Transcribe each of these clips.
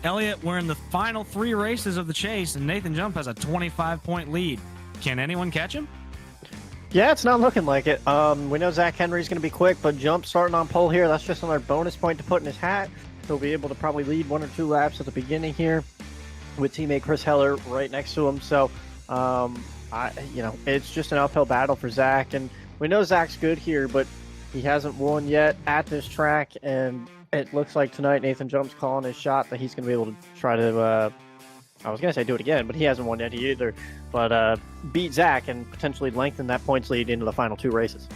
Elliott, we're in the final 3 races of the chase, and Nathan Jump has a 25-point lead. Can anyone catch him? Yeah, it's not looking like it. We know Zach Henry's going to be quick, but Jump starting on pole here, that's just another bonus point to put in his hat. He'll be able to probably lead 1 or 2 laps at the beginning here with teammate Chris Heller right next to him. So, it's just an uphill battle for Zach, and we know Zach's good here, but he hasn't won yet at this track, and it looks like tonight Nathan Jump's calling his shot that he's going to be able to try to, I was going to say do it again, but he hasn't won yet either, but beat Zach and potentially lengthen that points lead into the final 2 races.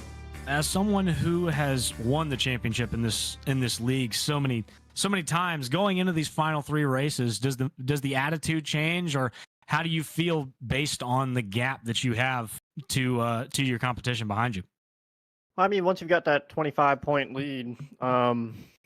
As someone who has won the championship in this league so many times, going into these final 3 races, does the attitude change, or how do you feel based on the gap that you have to your competition behind you? I mean, once you've got that 25-point lead,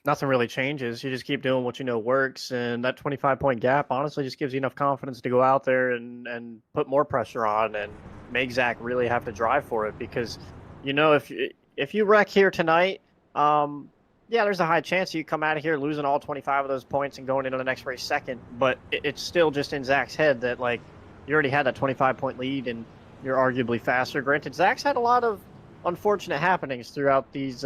nothing really changes. You just keep doing what you know works, and that 25-point gap honestly just gives you enough confidence to go out there and put more pressure on and make Zach really have to drive for it, because if you wreck here tonight, there's a high chance you come out of here losing all 25 of those points and going into the next race second, but it's still just in Zach's head that, like, you already had that 25-point lead and you're arguably faster. Granted, Zach's had a lot of unfortunate happenings throughout these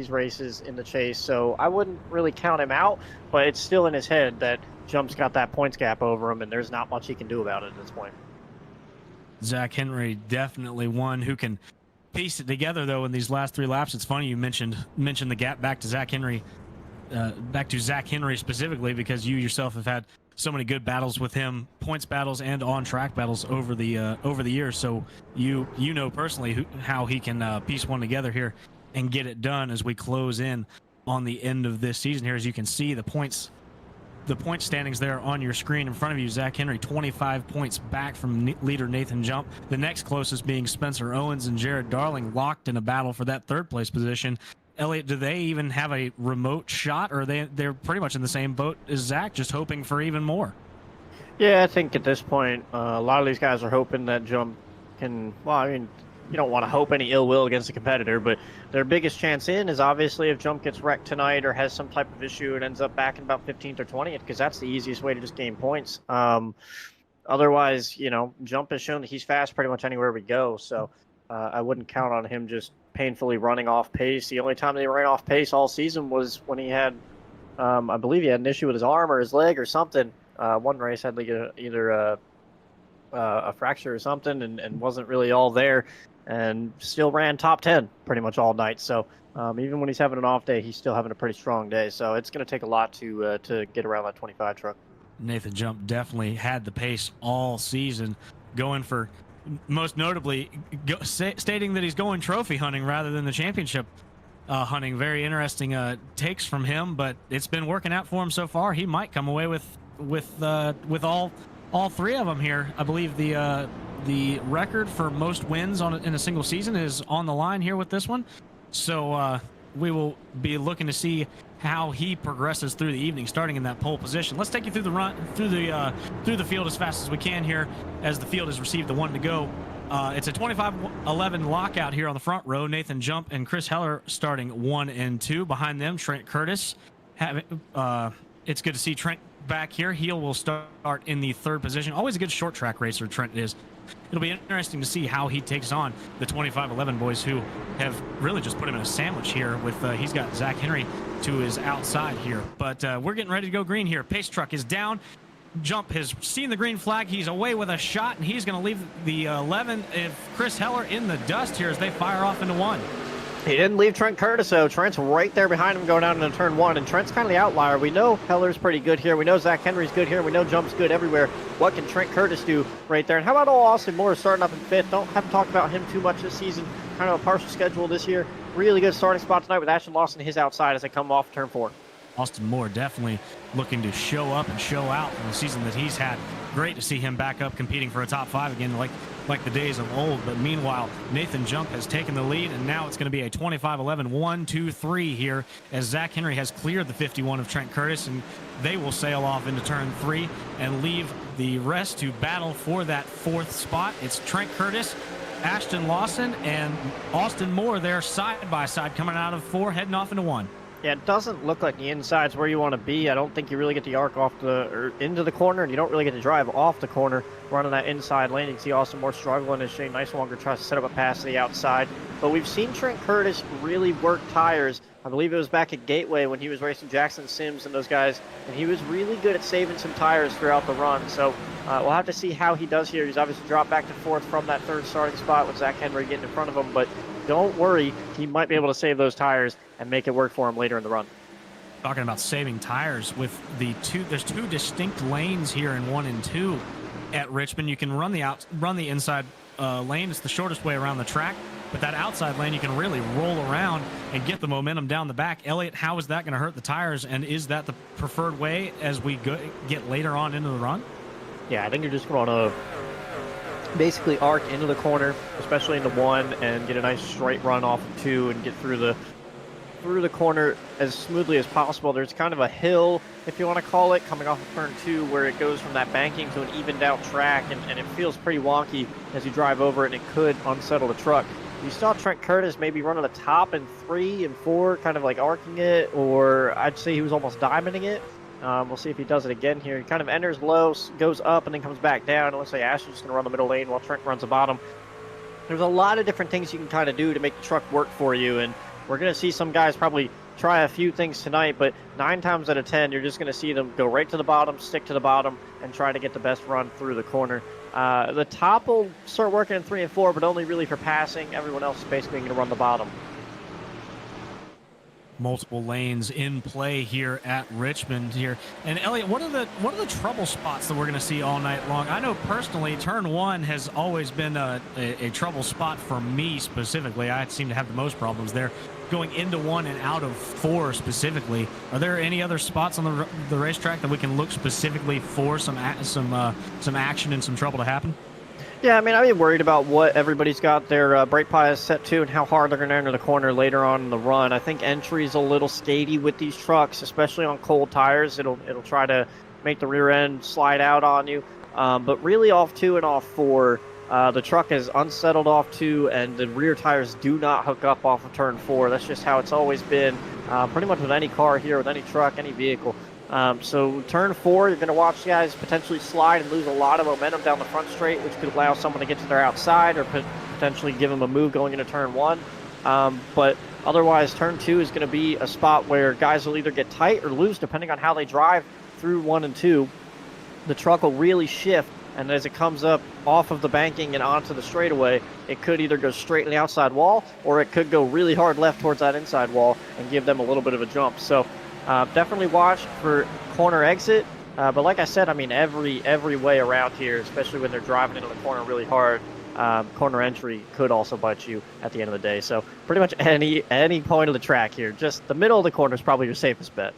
races in the chase, so I wouldn't really count him out, but it's still in his head that Jump's got that points gap over him, and there's not much he can do about it at this point. Zach Henry definitely one who can piece it together, though, in these last 3 laps. It's funny you mentioned the gap back to Zach Henry specifically, because you yourself have had so many good battles with him, points battles and on-track battles over the years. So you know personally how he can piece one together here and get it done as we close in on the end of this season here. As you can see, the point standings there on your screen in front of you. Zach Henry 25 points back from leader Nathan Jump. The next closest being Spencer Owens and Jared Darling, locked in a battle for that 3rd place position. Elliott, do they even have a remote shot, or they're pretty much in the same boat as Zach, just hoping for even more? Yeah, I think at this point, a lot of these guys are hoping that Jump can, you don't want to hope any ill will against a competitor, but their biggest chance in is obviously if Jump gets wrecked tonight or has some type of issue and ends up back in about 15th or 20th, because that's the easiest way to just gain points. Otherwise, Jump has shown that he's fast pretty much anywhere we go, so I wouldn't count on him just painfully running off pace. The only time they ran off pace all season was when he had, I believe he had an issue with his arm or his leg or something. One race had like either a fracture or something and wasn't really all there, and still ran top 10 pretty much all night. So even when he's having an off day, he's still having a pretty strong day. So it's going to take a lot to get around that 25 truck. Nathan Jump definitely had the pace all season, going for, most notably, stating that he's going trophy hunting rather than the championship hunting. Very interesting takes from him, but it's been working out for him so far. He might come away with all 3 of them here. I believe the record for most wins in a single season is on the line here with this one. So we will be looking to see how he progresses through the evening, starting in that pole position. Let's take you through the field as fast as we can here, as the field has received the 1 to go. It's a 25-11 lockout here on the front row. Nathan Jump and Chris Heller starting 1 and 2. Behind them, Trent Curtis. It's good to see Trent back here. He will start in the 3rd position. Always a good short track racer, Trent is. It'll be interesting to see how he takes on the 25-11 boys, who have really just put him in a sandwich here with he's got Zach Henry to his outside here. But we're getting ready to go green here. Pace truck is down. Jump has seen the green flag. He's away with a shot, and he's going to leave the 11 if Chris Heller in the dust here as they fire off into 1. He didn't leave Trent Curtis, though. Trent's right there behind him going down into turn 1, and Trent's kind of the outlier. We know Heller's pretty good here. We know Zach Henry's good here. We know Jump's good everywhere. What can Trent Curtis do right there? And how about old Austin Moore starting up in 5th? Haven't talked about him too much this season. Kind of a partial schedule this year. Really good starting spot tonight with Ashton Lawson his outside as they come off turn 4. Austin Moore definitely looking to show up and show out from the season that he's had. Great to see him back up competing for a top 5 again, like the days of old. But meanwhile, Nathan Jump has taken the lead, and now it's going to be a 25-11 1, 2, 3 here as Zach Henry has cleared the 51 of Trent Curtis, and they will sail off into turn 3 and leave the rest to battle for that 4th spot. It's Trent Curtis, Ashton Lawson, and Austin Moore there side by side coming out of 4, heading off into 1. Yeah, it doesn't look like the inside's where you want to be. I don't think you really get the arc off or into the corner, and you don't really get to drive off the corner running that inside lane. You can see Austin Moore struggling as Shane Nicelonger tries to set up a pass to the outside. But we've seen Trent Curtis really work tires. I believe it was back at Gateway when he was racing Jackson Sims and those guys, and he was really good at saving some tires throughout the run. So we'll have to see how he does here. He's obviously dropped back to fourth from that third starting spot with Zach Henry getting in front of him, but don't worry, he might be able to save those tires and make it work for him later in the run. Talking about saving tires with there's two distinct lanes here in 1 and 2 at Richmond. You can run the inside lane. It's the shortest way around the track, but that outside lane you can really roll around and get the momentum down the back. Elliot, how is that going to hurt the tires, and is that the preferred way as we get later on into the run? Yeah, I think you're just going to basically arc into the corner, especially into 1, and get a nice straight run off of 2 and get through the corner as smoothly as possible. There's kind of a hill, if you want to call it, coming off of turn 2 where it goes from that banking to an evened out track, and it feels pretty wonky as you drive over it, and it could unsettle the truck. You saw Trent Curtis maybe run on the top in 3 and 4, kind of like arcing it, or I'd say he was almost diamonding it. We'll see if he does it again here. He kind of enters low, goes up, and then comes back down. It looks like Ashton's just going to run the middle lane while Trent runs the bottom. There's a lot of different things you can kind of do to make the truck work for you, and we're going to see some guys probably try a few things tonight, but 9 times out of 10, you're just going to see them go right to the bottom, stick to the bottom, and try to get the best run through the corner. The top will start working in 3 and 4, but only really for passing. Everyone else is basically going to run the bottom. Multiple lanes in play here at Richmond here. And Elliot, what are the trouble spots that we're going to see all night long? I know personally turn 1 has always been a trouble spot for me specifically. I seem to have the most problems there going into 1 and out of 4 specifically. Are there any other spots on the racetrack that we can look specifically for some action and some trouble to happen? Yeah, I mean, I'd be worried about what everybody's got their brake bias set to and how hard they're going to enter the corner later on in the run. I think entry's a little skatey with these trucks, especially on cold tires. It'll try to make the rear end slide out on you. But really off 2 and off 4, the truck is unsettled off 2, and the rear tires do not hook up off of turn 4. That's just how it's always been, pretty much with any car here, with any truck, any vehicle. So turn 4, you're going to watch guys potentially slide and lose a lot of momentum down the front straight, which could allow someone to get to their outside or potentially give them a move going into turn 1. But otherwise, turn 2 is going to be a spot where guys will either get tight or loose depending on how they drive through 1 and 2. The truck will really shift, and as it comes up off of the banking and onto the straightaway, it could either go straight in the outside wall, or it could go really hard left towards that inside wall and give them a little bit of a jump. So definitely watch for corner exit. But like I said, I mean, every way around here, especially when they're driving into the corner really hard, corner entry could also bite you at the end of the day. So pretty much any point of the track here, just the middle of the corner is probably your safest bet.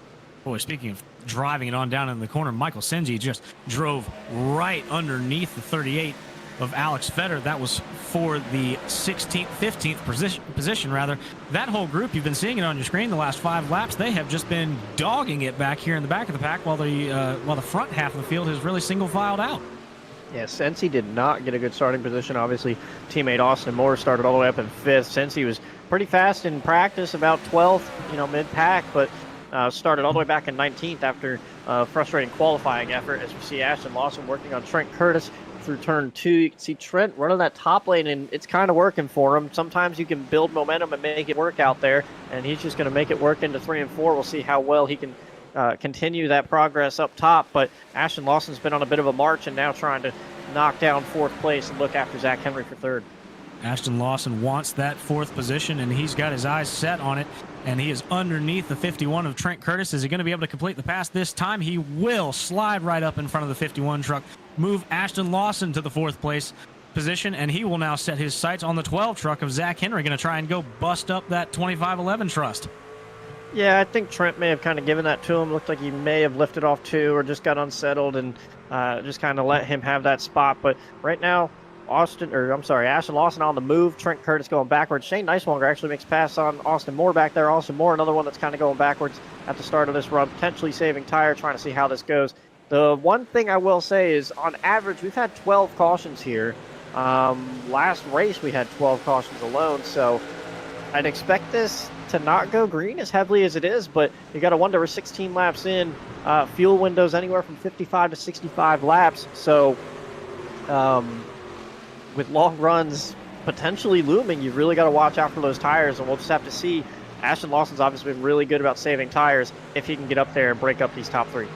Boy, speaking of driving it on down in the corner, Michael Senji just drove right underneath the 38 of Alex Fetter. That was for the 16th, 15th position rather. That whole group, you've been seeing it on your screen the last 5 laps, they have just been dogging it back here in the back of the pack while the front half of the field has really single filed out. Yeah, Sensi did not get a good starting position. Obviously, teammate Austin Moore started all the way up in 5th. Sensi was pretty fast in practice, about 12th, mid-pack, but started all the way back in 19th after a frustrating qualifying effort. As we see Ashton Lawson working on Trent Curtis through turn 2. You can see Trent running that top lane, and it's kind of working for him. Sometimes you can build momentum and make it work out there, and he's just going to make it work into 3 and 4. We'll see how well he can continue that progress up top. But Ashton Lawson's been on a bit of a march and now trying to knock down 4th place and look after Zach Henry for 3rd. Ashton Lawson wants that 4th position, and he's got his eyes set on it, and he is underneath the 51 of Trent Curtis. Is he going to be able to complete the pass this time? He will slide right up in front of the 51 truck, move Ashton Lawson to the 4th place position, and he will now set his sights on the 12 truck of Zach Henry, going to try and go bust up that 2511 Trust. Yeah, I think Trent may have kind of given that to him. Looked like he may have lifted off 2 or just got unsettled and just kind of let him have that spot. But right now, Ashton Lawson on the move. Trent Curtis going backwards. Shane Nicelonger actually makes pass on Austin Moore back there. Austin Moore, another one that's kind of going backwards at the start of this run, potentially saving tire, trying to see how this goes. The one thing I will say is, on average, we've had 12 cautions here. Last race, we had 12 cautions alone, so I'd expect this to not go green as heavily as it is, but you got to wonder, we're 16 laps in, fuel windows anywhere from 55 to 65 laps. So with long runs potentially looming, you've really got to watch out for those tires, and we'll just have to see. Ashton Lawson's obviously been really good about saving tires if he can get up there and break up these top 3.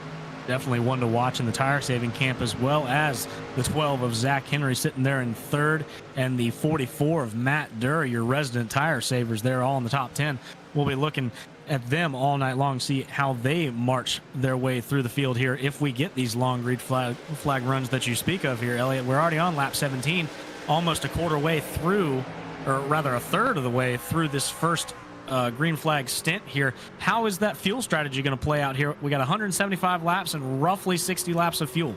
Definitely one to watch in the tire saving camp, as well as the 12 of Zach Henry sitting there in 3rd, and the 44 of Matt Durr, your resident tire savers there, all in the top 10. We'll be looking at them all night long, see how they march their way through the field here if we get these long green flag runs that you speak of here, Elliot. We're already on lap 17, almost a quarter way through, or rather a third of the way through this first green flag stint here. How is that fuel strategy going to play out here? We got 175 laps and roughly 60 laps of fuel.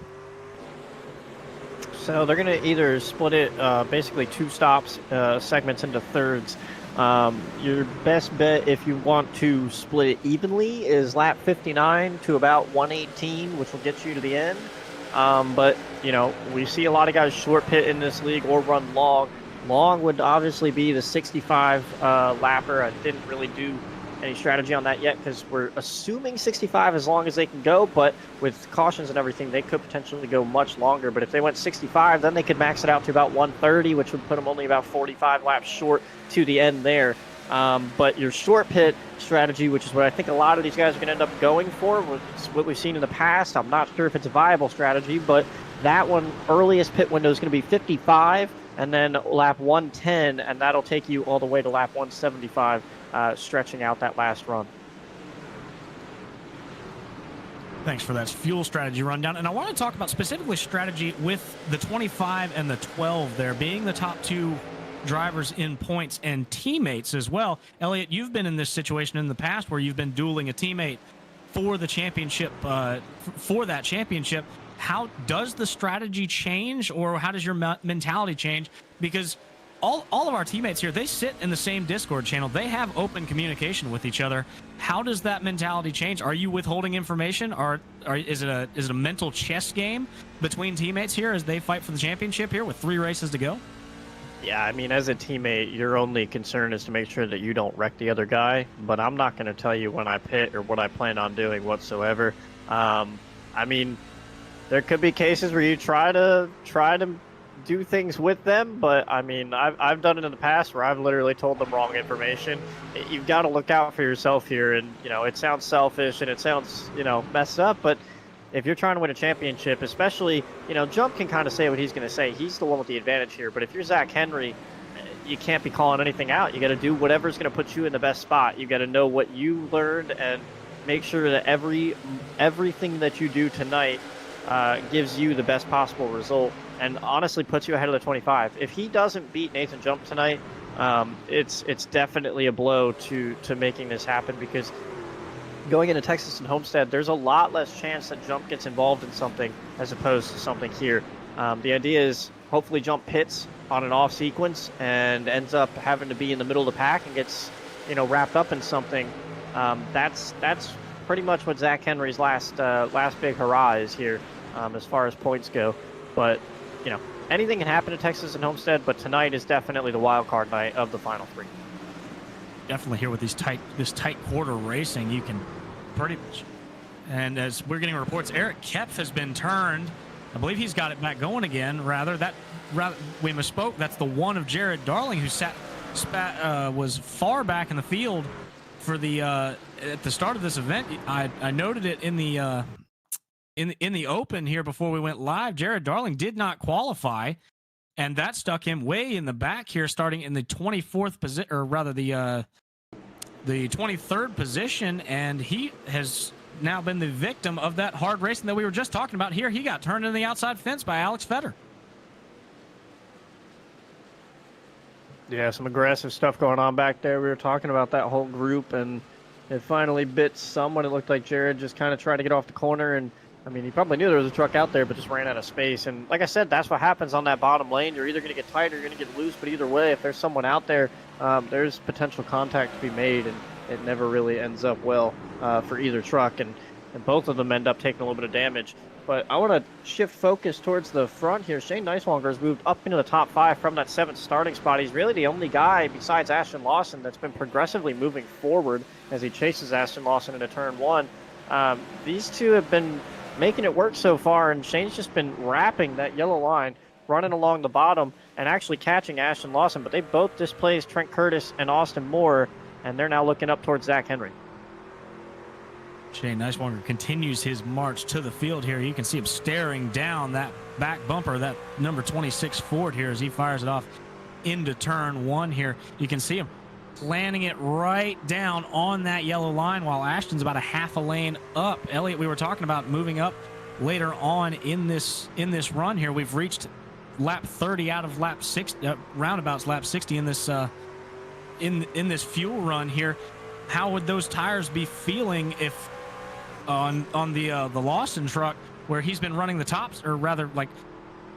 So they're going to either split it basically 2 stops, segments into thirds. Your best bet, if you want to split it evenly, is lap 59 to about 118, which will get you to the end. But, you know, we see a lot of guys short pit in this league or run long. Long would obviously be the 65 lapper. I didn't really do any strategy on that yet because we're assuming 65 as long as they can go, but with cautions and everything, they could potentially go much longer. But if they went 65, then they could max it out to about 130, which would put them only about 45 laps short to the end there. But your short pit strategy, which is what I think a lot of these guys are going to end up going for, what we've seen in the past, I'm not sure if it's a viable strategy, but that one, earliest pit window is going to be 55, and then lap 110, and that'll take you all the way to lap 175, stretching out that last run. Thanks for that fuel strategy rundown. And I want to talk about specifically strategy with the 25 and the 12 there, being the top 2 drivers in points and teammates as well. Elliot, you've been in this situation in the past where you've been dueling a teammate for the championship, for that championship. How does the strategy change, or how does your mentality change? Because all of our teammates here, they sit in the same Discord channel. They have open communication with each other. How does that mentality change? Are you withholding information, or is it a mental chess game between teammates here as they fight for the championship here with 3 races to go? Yeah, I mean, as a teammate, your only concern is to make sure that you don't wreck the other guy, but I'm not going to tell you when I pit or what I plan on doing whatsoever. I mean, there could be cases where you try to do things with them, but I mean, I've done it in the past where I've literally told them wrong information. You've got to look out for yourself here, and you know, it sounds selfish and it sounds, you know, messed up, but if you're trying to win a championship, especially, you know, Jump can kind of say what he's going to say. He's the one with the advantage here, but if you're Zach Henry, you can't be calling anything out. You got to do whatever's going to put you in the best spot. You got to know what you learned and make sure that everything that you do tonight gives you the best possible result, and honestly puts you ahead of the 25. If he doesn't beat Nathan Jump tonight, it's definitely a blow to making this happen, because going into Texas and Homestead, there's a lot less chance that Jump gets involved in something as opposed to something here. The idea is hopefully Jump pits on an off sequence and ends up having to be in the middle of the pack and gets, you know, wrapped up in something. That's pretty much what Zach Henry's last big hurrah is here, as far as points go. But, you know, anything can happen to Texas and Homestead, but tonight is definitely the wild card night of the final 3. Definitely here with this tight quarter racing, you can pretty much. And as we're getting reports, Eric Kepf has been turned. I believe he's got it back going again. Rather, we misspoke. That's the one of Jared Darling, who was far back in the field for the at the start of this event. I noted it in the open here before we went live. Jared Darling did not qualify, and that stuck him way in the back here, starting in the 24th position, or rather the 23rd position, and he has now been the victim of that hard racing that we were just talking about here. He got turned into the outside fence by Alex Fetter. Yeah, some aggressive stuff going on back there. We were talking about that whole group, and it finally bit someone. It looked like Jared just kind of tried to get off the corner, and I mean, he probably knew there was a truck out there, but just ran out of space. And like I said, that's what happens on that bottom lane. You're either going to get tight or you're going to get loose, but either way, if there's someone out there, there's potential contact to be made, and it never really ends up well for either truck, and both of them end up taking a little bit of damage. But I want to shift focus towards the front here. Shane Neiswanger has moved up into the top 5 from that 7th starting spot. He's really the only guy besides Ashton Lawson that's been progressively moving forward as he chases Ashton Lawson into turn 1. These two have been making it work so far, and Shane's just been wrapping that yellow line, running along the bottom, and actually catching Ashton Lawson. But they both displaced Trent Curtis and Austin Moore, and they're now looking up towards Zach Henry. Shane Neiswanger continues his march to the field here. You can see him staring down that back bumper, that number 26 Ford here, as he fires it off into turn 1 here. You can see him landing it right down on that yellow line while Ashton's about a half a lane up. Elliot, we were talking about moving up later on in this run here. We've reached lap 30 out of lap 6, roundabouts lap 60 in this in this fuel run here. How would those tires be feeling if on the Lawson truck, where he's been running the tops, or rather like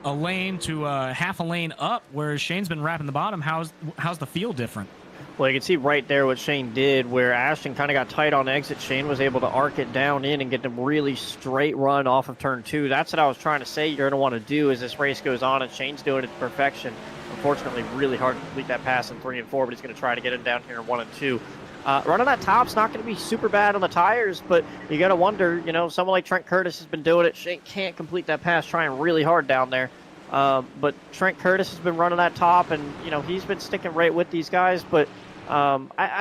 a lane to half a lane up, whereas Shane's been wrapping the bottom? How's the feel different? Well, you can see right there what Shane did, where Ashton kind of got tight on exit. Shane was able to arc it down in and get them really straight run off of turn 2. That's what I was trying to say you're going to want to do as this race goes on, and Shane's doing it to perfection. Unfortunately, really hard to complete that pass in 3 and 4, but he's going to try to get him down here in 1 and 2. Running that top's not going to be super bad on the tires, but you got to wonder, someone like Trent Curtis has been doing it. Shane can't complete that pass, trying really hard down there. But Trent Curtis has been running that top, and, he's been sticking right with these guys. But I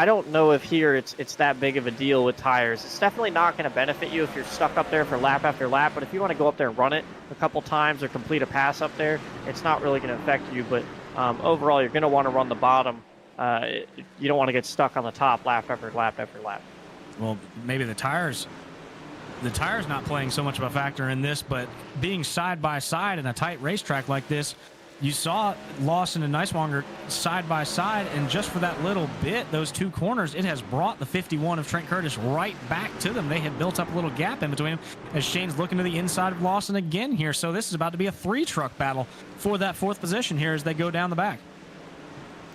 don't know if here it's that big of a deal with tires. It's definitely not going to benefit you if you're stuck up there for lap after lap. But if you want to go up there and run it a couple times or complete a pass up there, it's not really going to affect you. But overall, you're going to want to run the bottom. You don't want to get stuck on the top lap after lap after lap. Well, maybe the tires not playing so much of a factor in this, but being side by side in a tight racetrack like this, you saw Lawson and Neiswanger side by side, and just for that little bit, those 2 corners, it has brought the 51 of Trent Curtis right back to them. They had built up a little gap in between them as Shane's looking to the inside of Lawson again here. So this is about to be a 3-truck battle for that 4th position here as they go down the back.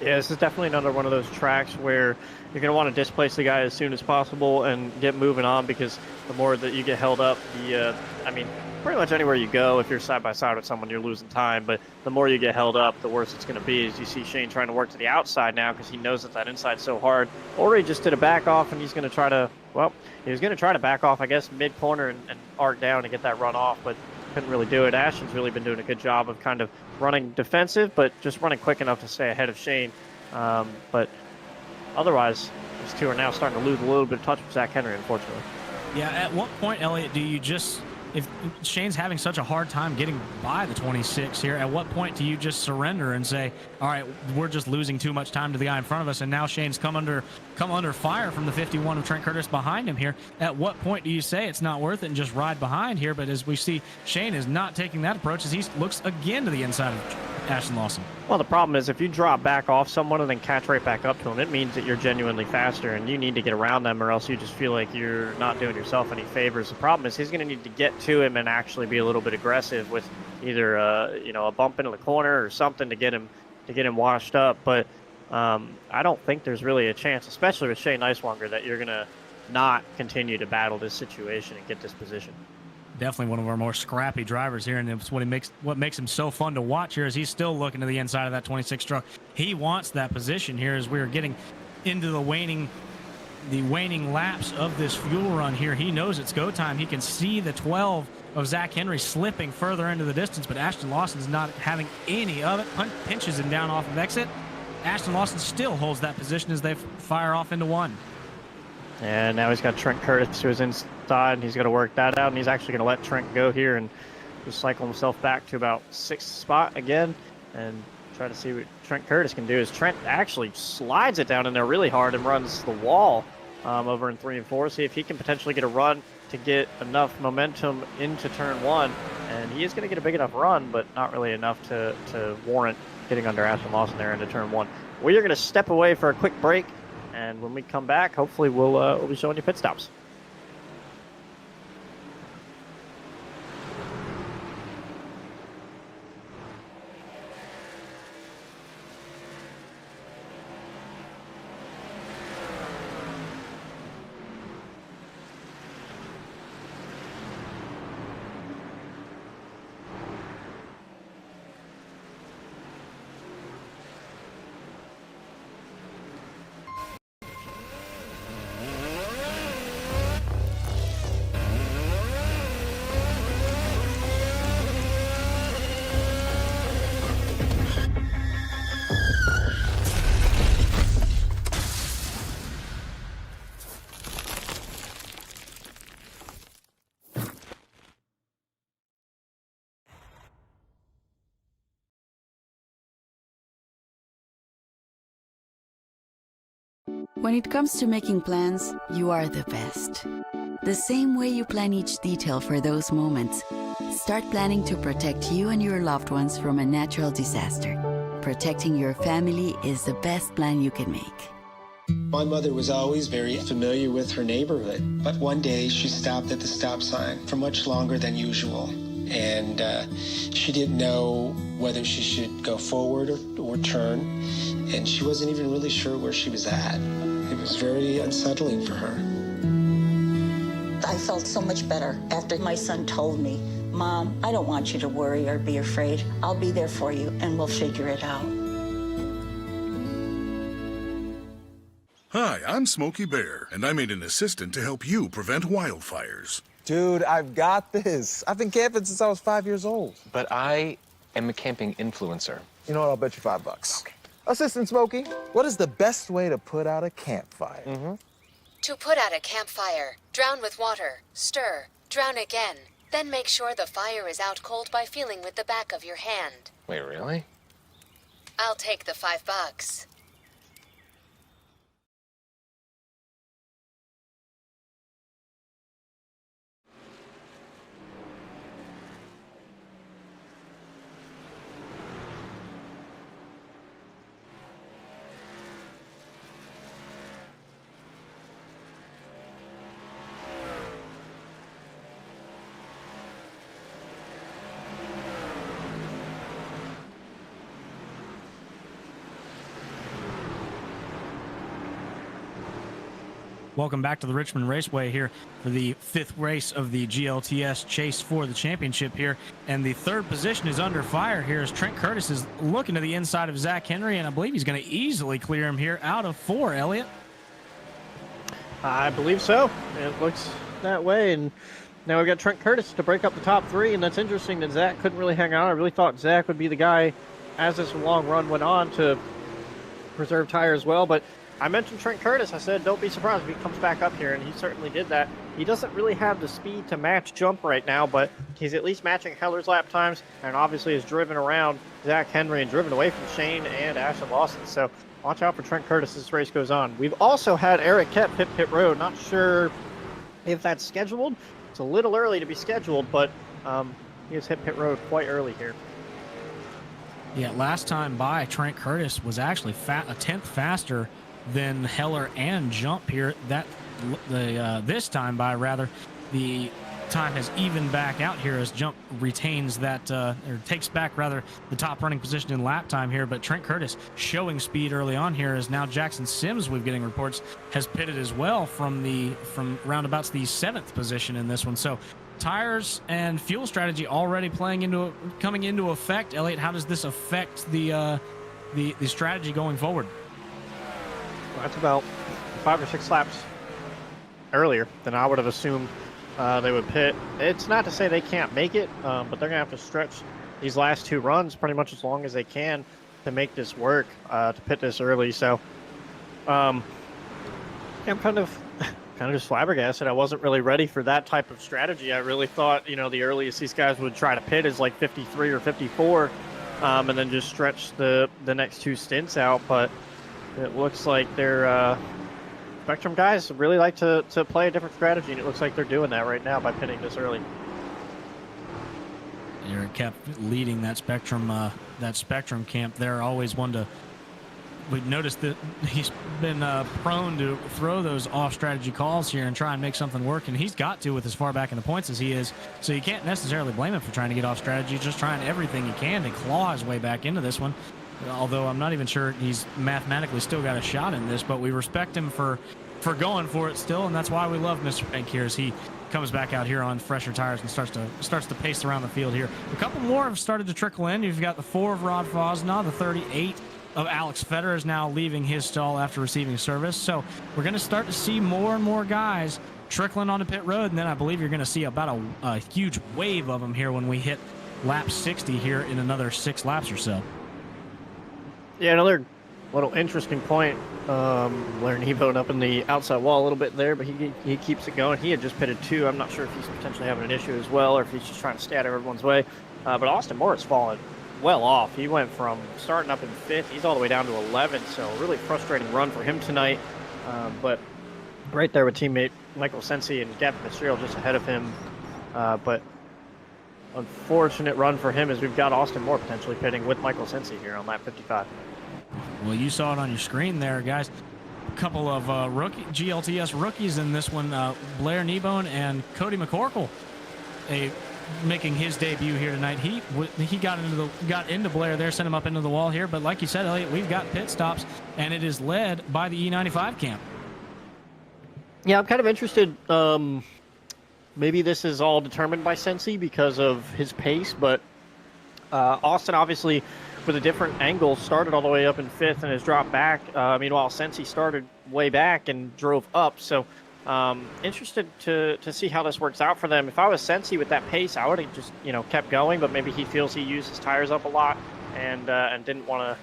Yeah, this is definitely another one of those tracks where you're going to want to displace the guy as soon as possible and get moving on, because the more that you get held up, pretty much anywhere you go, if you're side by side with someone, you're losing time. But the more you get held up, the worse it's going to be. As you see Shane trying to work to the outside now because he knows that inside's so hard. Or he just did a back off, and he's going to try to, he was going to try to back off, I guess, mid-corner and arc down and get that run off, but couldn't really do it. Ashton's really been doing a good job of kind of running defensive, but just running quick enough to stay ahead of Shane. But otherwise, these two are now starting to lose a little bit of touch with Zach Henry, unfortunately. Yeah, at what point, Elliot, do you just, if Shane's having such a hard time getting by the 26 here, at what point do you just surrender and say, all right, we're just losing too much time to the guy in front of us, and now Shane's come under fire from the 51 of Trent Curtis behind him here? At what point do you say it's not worth it and just ride behind here? But as we see, Shane is not taking that approach as he looks again to the inside of Ashton Lawson. Well, the problem is if you drop back off someone and then catch right back up to them, it means that you're genuinely faster and you need to get around them, or else you just feel like you're not doing yourself any favors. The problem is he's going to need to get to him and actually be a little bit aggressive with either a bump into the corner or something to get him washed up. But I don't think there's really a chance, especially with Shane Neiswanger, that you're going to not continue to battle this situation and get this position. Definitely one of our more scrappy drivers here, and it's what makes him so fun to watch here, is he's still looking to the inside of that 26 truck. He wants that position here as we're getting into the waning laps of this fuel run here. He knows it's go time. He can see the 12 of Zach Henry slipping further into the distance, but Ashton Lawson's not having any of it. Pinches him down off of exit. Ashton Lawson still holds that position as they fire off into 1. And now he's got Trent Curtis who is inside, and he's going to work that out, and he's actually going to let Trent go here and just cycle himself back to about 6th spot again and try to see what Trent Curtis can do. As Trent actually slides it down in there really hard and runs the wall over in 3 and 4. See if he can potentially get a run to get enough momentum into turn 1. And he is going to get a big enough run, but not really enough to warrant getting under Ashton Lawson there into turn 1. We are going to step away for a quick break. And when we come back, hopefully we'll be showing you pit stops. When it comes to making plans, you are the best. The same way you plan each detail for those moments, start planning to protect you and your loved ones from a natural disaster. Protecting your family is the best plan you can make. My mother was always very familiar with her neighborhood, but one day she stopped at the stop sign for much longer than usual. And she didn't know whether she should go forward or turn, and she wasn't even really sure where she was at. It was very unsettling for her. I felt so much better after my son told me, "Mom, I don't want you to worry or be afraid. I'll be there for you, and we'll figure it out." Hi, I'm Smokey Bear, and I made an assistant to help you prevent wildfires. Dude, I've got this. I've been camping since I was 5 years old. But I am a camping influencer. You know what? I'll bet you $5. Okay. Assistant Smokey, what is the best way to put out a campfire? To put out a campfire, drown with water, stir, drown again. Then make sure the fire is out cold by feeling with the back of your hand. Wait, really? I'll take the $5. Welcome back to the Richmond Raceway here for the 5th race of the GLTS chase for the championship here. And the 3rd position is under fire here as Trent Curtis is looking to the inside of Zach Henry, and I believe he's going to easily clear him here out of 4, Elliot. I believe so. It looks that way. And now we've got Trent Curtis to break up the top 3, and that's interesting that Zach couldn't really hang on. I really thought Zach would be the guy as this long run went on to preserve tire as well, but I mentioned Trent Curtis. I said, don't be surprised if he comes back up here, and he certainly did that. He doesn't really have the speed to match Jump right now, but he's at least matching Heller's lap times, and obviously has driven around Zach Henry and driven away from Shane and Ashton Lawson. So watch out for Trent Curtis as this race goes on. We've also had Eric Kep hit pit road. Not sure if that's scheduled. It's a little early to be scheduled, but he has hit pit road quite early here. Yeah, last time by, Trent Curtis was actually a tenth faster than Heller and Jump here. This time by, rather, the time has evened back out here as Jump retains that, or takes back, rather, the top running position in lap time here. But Trent Curtis showing speed early on here, as now Jackson Sims, we've getting reports, has pitted as well from roundabouts the 7th position in this one. So tires and fuel strategy already coming into effect. Elliot, how does this affect the strategy going forward? Well, that's about 5 or 6 laps earlier than I would have assumed they would pit. It's not to say they can't make it, but they're going to have to stretch these last 2 runs pretty much as long as they can to make this work, to pit this early. So I'm kind of just flabbergasted. I wasn't really ready for that type of strategy. I really thought, the earliest these guys would try to pit is like 53 or 54, and then just stretch the next 2 stints out. But it looks like their Spectrum guys really like to play a different strategy, and it looks like they're doing that right now by pitting this early. Eric kept leading that Spectrum camp there. Always one to. We've noticed that he's been prone to throw those off-strategy calls here and try and make something work, and he's got to with as far back in the points as he is. So you can't necessarily blame him for trying to get off strategy, just trying everything he can to claw his way back into this one. Although I'm not even sure he's mathematically still got a shot in this, but we respect him for going for it still, and that's why we love Mr. Bank here as he comes back out here on fresher tires and starts to pace around the field here. A couple more have started to trickle in. You've got the 4 of Rod Fosnaugh, the 38 of Alex Fetter is now leaving his stall after receiving service. So we're going to start to see more and more guys trickling onto pit road, and then I believe you're going to see about a huge wave of them here when we hit lap 60 here in another 6 laps or so. Yeah, another little interesting point. Learned he voted up in the outside wall a little bit there, but he keeps it going. He had just pitted 2. I'm not sure if he's potentially having an issue as well, or if he's just trying to stay out of everyone's way. But Austin Moore's fallen well off. He went from starting up in 5th, he's all the way down to 11th, so a really frustrating run for him tonight. But right there with teammate Michael Sensi and Gavin Fitzgerald just ahead of him. But unfortunate run for him as we've got Austin Moore potentially pitting with Michael Sensi here on lap 55. Well, you saw it on your screen there, guys. A couple of GLTS rookies in this one, Blair Kneebone and Cody McCorkle, making his debut here tonight. He got into Blair there, sent him up into the wall here. But like you said, Elliot, we've got pit stops, and it is led by the E95 camp. Yeah, I'm kind of interested. Maybe this is all determined by Sensi because of his pace, but Austin obviously with a different angle started all the way up in 5th and has dropped back. Meanwhile, Sensi started way back and drove up. So interested to see how this works out for them. If I was Sensi with that pace, I would have just kept going, but maybe he feels he used his tires up a lot and didn't want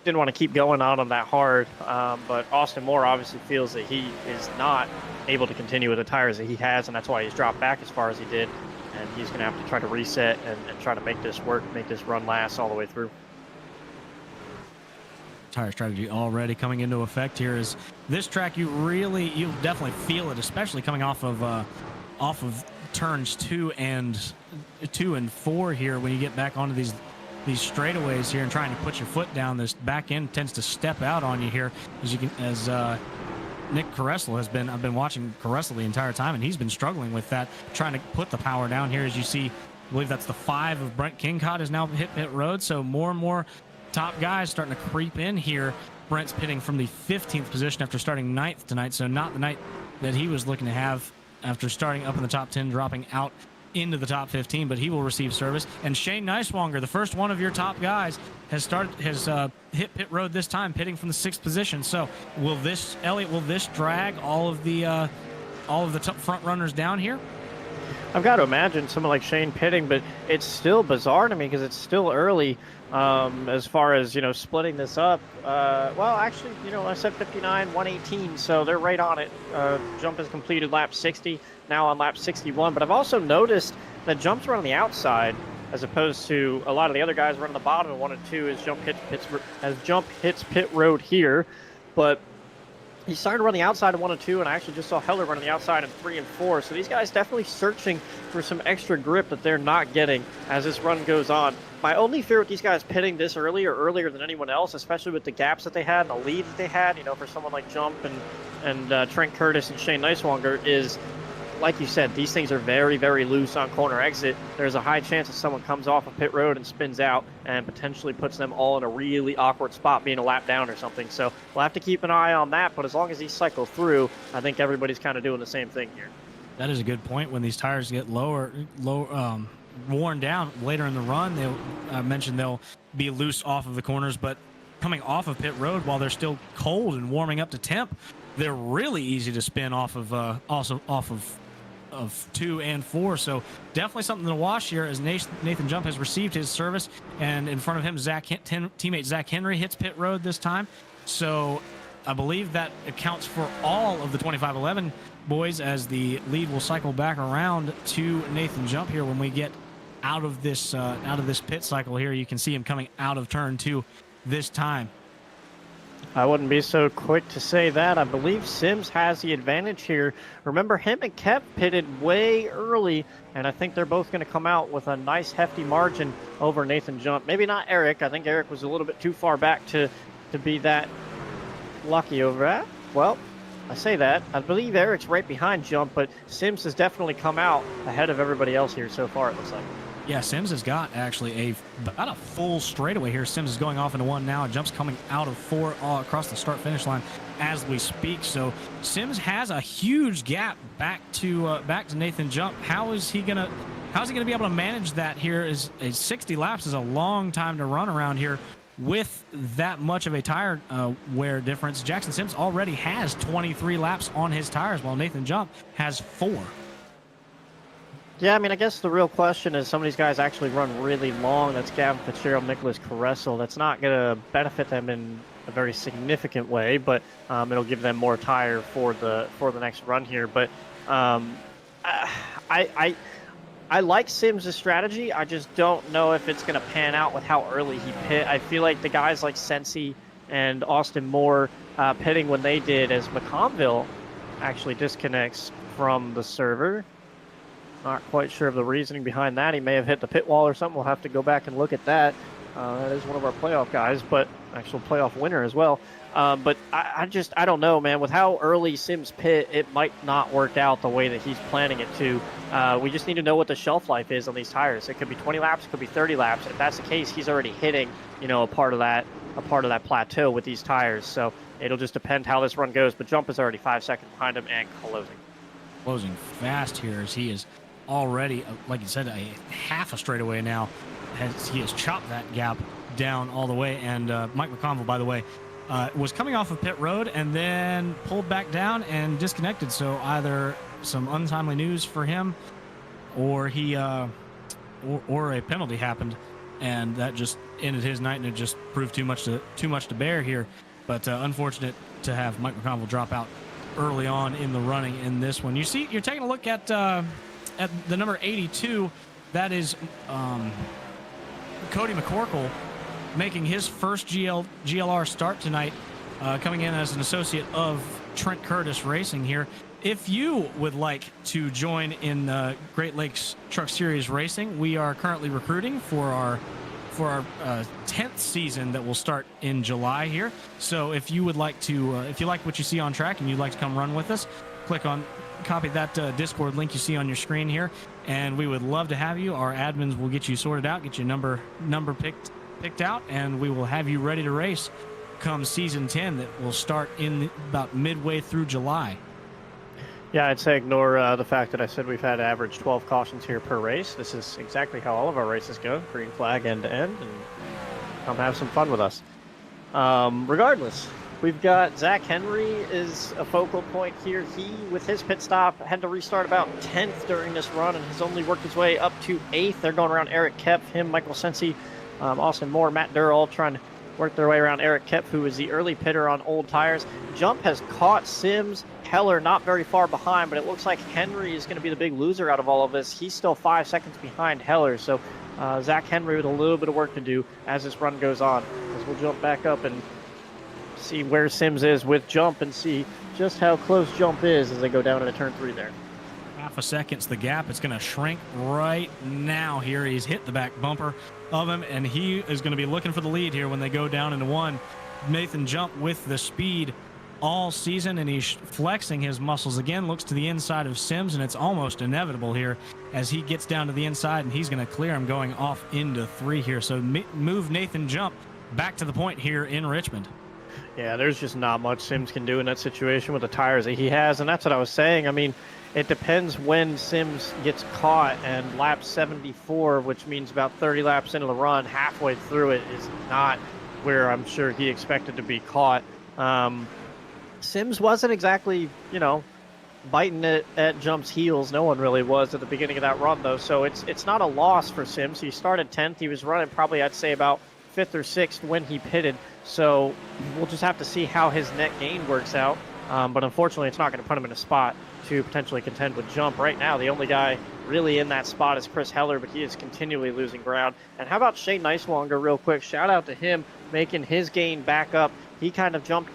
to keep going out on that hard. But Austin Moore obviously feels that he is not able to continue with the tires that he has, and that's why he's dropped back as far as he did. And he's going to have to try to reset and try to make this work, make this run last all the way through. Tire strategy already coming into effect here. Is this track you definitely feel it, especially coming off of turns 2 and 4 here when you get back onto these straightaways here and trying to put your foot down. This back end tends to step out on you here, as Nick Caressel has been. I've been watching Caressel the entire time, and he's been struggling with that, trying to put the power down here. As you see, I believe that's the 5 of Brent Kingcott is now hit pit road. So more and more top guys starting to creep in here. Brent's pitting from the 15th position after starting 9th tonight, so not the night that he was looking to have after starting up in the top 10, dropping out into the top 15, but he will receive service. And Shane Neiswanger, the first one of your top guys, has hit pit road this time, pitting from the 6th position. So will this drag all of the top front runners down here? I've got to imagine someone like Shane pitting, but it's still bizarre to me because it's still early as far as splitting this up. Well, actually, I said 59, 118, so they're right on it. Jump is completed lap 60, now on lap 61. But I've also noticed that Jump's run on the outside as opposed to a lot of the other guys running the bottom in 1 and 2 as Jump hits pit road here. But he started running outside in 1 and 2, and I actually just saw Heller running the outside in 3 and 4. So these guys definitely searching for some extra grip that they're not getting as this run goes on. My only fear with these guys pitting this early or earlier than anyone else, especially with the gaps that they had and the lead that they had, for someone like Jump and Trent Curtis and Shane Neiswanger, is, like you said, these things are very, very loose on corner exit. There's a high chance that someone comes off of pit road and spins out and potentially puts them all in a really awkward spot being a lap down or something. So we'll have to keep an eye on that, but as long as these cycle through, I think everybody's kind of doing the same thing here. That is a good point. When these tires get worn down later in the run, I mentioned they'll be loose off of the corners, but coming off of pit road while they're still cold and warming up to temp, they're really easy to spin off of 2 and 4. So definitely something to watch here as Nathan Jump has received his service, and in front of him teammate Zach Henry hits pit road this time. So I believe that accounts for all of the 2511 boys, as the lead will cycle back around to Nathan Jump here when we get out of this pit cycle here. You can see him coming out of turn 2 this time. I wouldn't be so quick to say that. I believe Sims has the advantage here. Remember, him and Kev pitted way early, and I think they're both going to come out with a nice hefty margin over Nathan Jump. Maybe not Eric. I think Eric was a little bit too far back to be that lucky over that. Well, I say that. I believe Eric's right behind Jump, but Sims has definitely come out ahead of everybody else here so far, it looks like. Yeah, Sims has got actually about a full straightaway here. Sims is going off into 1 now, and Jump's coming out of 4 across the start-finish line as we speak. So Sims has a huge gap back to Nathan Jump. How's he gonna be able to manage that here? Is 60 laps is a long time to run around here with that much of a tire wear difference. Jackson Sims already has 23 laps on his tires, while Nathan Jump has 4. Yeah, I guess the real question is some of these guys actually run really long. That's Gavin Fitzgerald, Nicholas Caressel. That's not going to benefit them in a very significant way, but it'll give them more tire for the next run here. But I like Sims' strategy. I just don't know if it's going to pan out with how early he pit. I feel like the guys like Sensi and Austin Moore pitting when they did, as McConville actually disconnects from the server. Not quite sure of the reasoning behind that. He may have hit the pit wall or something. We'll have to go back and look at that. That is one of our playoff guys, but actual playoff winner as well. But I don't know, man. With how early Sims pit, it might not work out the way that he's planning it to. We just need to know what the shelf life is on these tires. It could be 20 laps, it could be 30 laps. If that's the case, he's already hitting, a part of that plateau with these tires. So it'll just depend how this run goes. But Jump is already 5 seconds behind him and closing fast here as he is already, like you said, a half a straightaway now. He has chopped that gap down all the way. And Mike McConville, by the way, was coming off of pit road and then pulled back down and disconnected. So either some untimely news for him, or he or a penalty happened, and that just ended his night, and it just proved too much to bear here. But unfortunate to have Mike McConville drop out early on in the running in this one. You're taking a look at the number 82. That is Cody McCorkle, making his first GLR start tonight, coming in as an associate of Trent Curtis Racing here. If you would like to join in Great Lakes Truck Series Racing, we are currently recruiting for our 10th season that will start in July here. So if you would like to, if you like what you see on track and you'd like to come run with us, copy that Discord link you see on your screen here, and we would love to have you. Our admins will get you sorted out, get your number picked out, and we will have you ready to race come season 10 that will start in about midway through July. Yeah, I'd say ignore the fact that I said we've had average 12 cautions here per race. This is exactly how all of our races go, green flag end to end, and come have some fun with us. Regardless, we've got Zach Henry is a focal point here. He, with his pit stop, had to restart about 10th during this run and has only worked his way up to 8th. They're going around Eric Kepf, him, Michael Sensi, Austin Moore, Matt Durr, all trying to work their way around Eric Kepf, who is the early pitter on old tires. Jump has caught Sims, Heller not very far behind, but it looks like Henry is going to be the big loser out of all of this. He's still 5 seconds behind Heller, so Zach Henry with a little bit of work to do as this run goes on. As we'll jump back up and see where Sims is with Jump and see just how close Jump is as they go down into turn 3 there. Half a second's the gap. It's going to shrink right now here. He's hit the back bumper of him, and he is going to be looking for the lead here when they go down into 1. Nathan Jump with the speed all season, and he's flexing his muscles again. Looks to the inside of Sims, and it's almost inevitable here as he gets down to the inside, and he's going to clear him going off into 3 here. So move Nathan Jump back to the point here in Richmond. Yeah, there's just not much Sims can do in that situation with the tires that he has, and that's what I was saying. I mean, it depends when Sims gets caught, and lap 74, which means about 30 laps into the run, halfway through it, is not where I'm sure he expected to be caught. Sims wasn't exactly, biting at Jump's heels. No one really was at the beginning of that run, though, so it's not a loss for Sims. He started 10th. He was running probably, I'd say, about 5th or 6th when he pitted, so we'll just have to see how his net gain works out. But unfortunately, it's not going to put him in a spot to potentially contend with Jump. Right now, the only guy really in that spot is Chris Heller, but he is continually losing ground. And how about Shane Nicewanger real quick? Shout out to him making his gain back up. He kind of jumped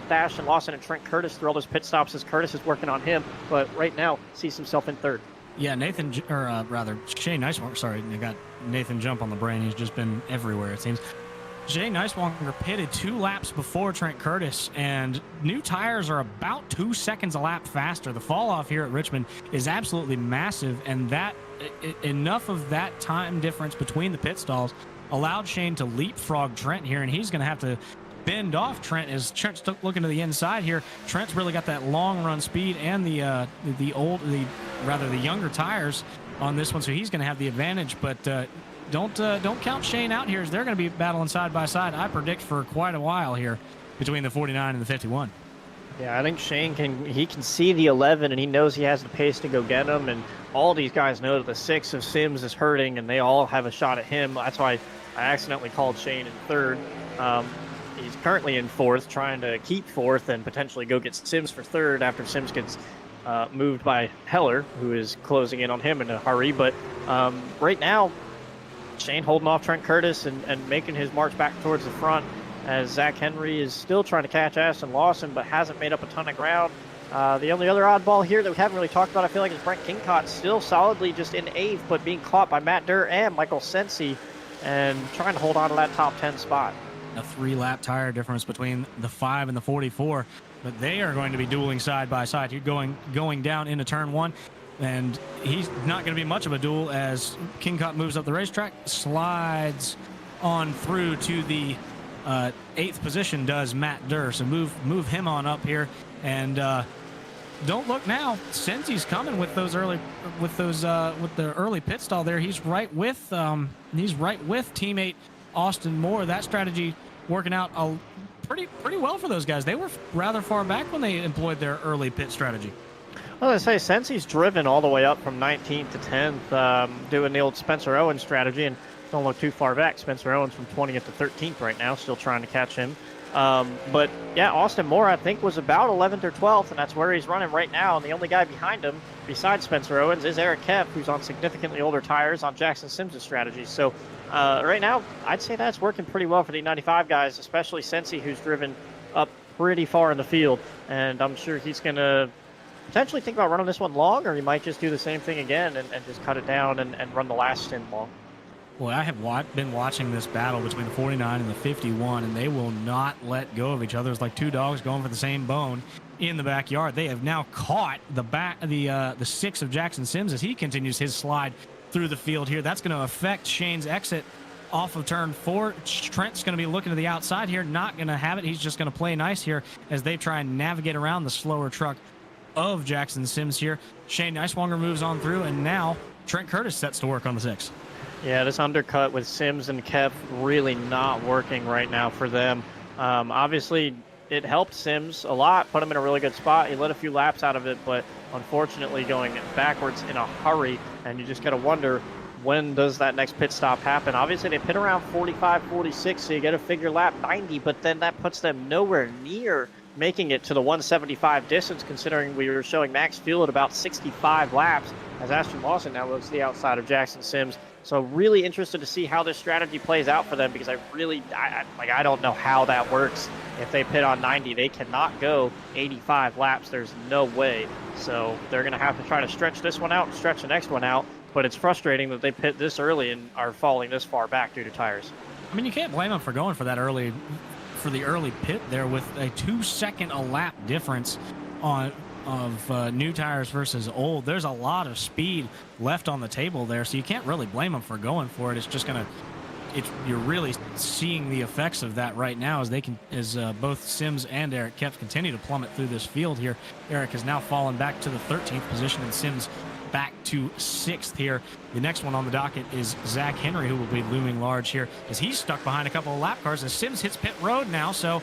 Dash and Lawson and Trent Curtis through all those pit stops as Curtis is working on him, but right now sees himself in 3rd. Yeah, Shane Nicewanger, sorry, I got Nathan Jump on the brain. He's just been everywhere, it seems. Shane Nicewanger pitted 2 laps before Trent Curtis, and new tires are about 2 seconds a lap faster. The fall off here at Richmond is absolutely massive, and enough of that time difference between the pit stalls allowed Shane to leapfrog Trent here, and he's going to have to bend off Trent as Trent's looking to the inside here. Trent's really got that long run speed and the younger tires on this one, so he's going to have the advantage. But don't count Shane out here, as they're going to be battling side by side, I predict, for quite a while here between the 49 and the 51. Yeah, I think Shane can see the 11, and he knows he has the pace to go get him, and all these guys know that the 6 of Sims is hurting, and they all have a shot at him. That's why I accidentally called Shane in 3rd. He's currently in 4th, trying to keep 4th and potentially go get Sims for 3rd after Sims gets moved by Heller, who is closing in on him in a hurry. But right now, Shane holding off Trent Curtis and making his march back towards the front. as Zach Henry is still trying to catch Ashton Lawson, but hasn't made up a ton of ground. The only other oddball here that we haven't really talked about, I feel like, is Brent Kincott, still solidly just in 8th, but being caught by Matt Durr and Michael Sensi, and trying to hold on to that top 10 spot. A 3-lap tire difference between the 5 and the 44, but they are going to be dueling side by side. You're going down into turn 1, and he's not going to be much of a duel as Kincott moves up the racetrack, slides on through to the 8th position. Does Matt Durr, so move him on up here, and don't look now. Sensi's coming with those early, with the early pit stall there. He's right with teammate Austin Moore. That strategy working out pretty well for those guys. They were rather far back when they employed their early pit strategy. Well, I say Sensi's driven all the way up from 19th to 10th, doing the old Spencer Owens strategy, and don't look too far back. Spencer Owens from 20th to 13th right now, still trying to catch him. But yeah, Austin Moore, I think, was about 11th or 12th, and that's where he's running right now. And the only guy behind him, besides Spencer Owens, is Eric Kemp, who's on significantly older tires on Jackson Sims' strategy. So right now, I'd say that's working pretty well for the 95 guys, especially Sensi, who's driven up pretty far in the field. And I'm sure he's going to potentially think about running this one long, or he might just do the same thing again and just cut it down and run the last stint long. Well, I have been watching this battle between the 49 and the 51, and they will not let go of each other. It's like two dogs going for the same bone in the backyard. They have now caught the 6 of Jackson Sims as he continues his slide through the field here. That's going to affect Shane's exit off of turn 4. Trent's going to be looking to the outside here, not going to have it. He's just going to play nice here as they try and navigate around the slower truck of Jackson Sims here. Shane Neiswanger moves on through, and now Trent Curtis sets to work on the 6. Yeah, this undercut with Sims and Kep really not working right now for them. Obviously, it helped Sims a lot, put him in a really good spot. He let a few laps out of it, but unfortunately going backwards in a hurry, and you just got to wonder, when does that next pit stop happen? Obviously, they pit around 45, 46, so you got to figure lap 90, but then that puts them nowhere near making it to the 175 distance, considering we were showing max fuel at about 65 laps, as Ashton Lawson now looks to the outside of Jackson Sims. So really interested to see how this strategy plays out for them, because I don't know how that works. If they pit on 90, they cannot go 85 laps. There's no way. So they're going to have to try to stretch this one out and stretch the next one out. But it's frustrating that they pit this early and are falling this far back due to tires. I mean, you can't blame them for going for the early pit there with a 2-second a lap difference of new tires versus old. There's a lot of speed left on the table there, so you can't really blame them for going for it. It's just you're really seeing the effects of that right now as both Sims and Eric Kemp continue to plummet through this field here. Eric has now fallen back to the 13th position, and Sims back to 6th here. The next one on the docket is Zach Henry, who will be looming large here as he's stuck behind a couple of lap cars as Sims hits pit road now. So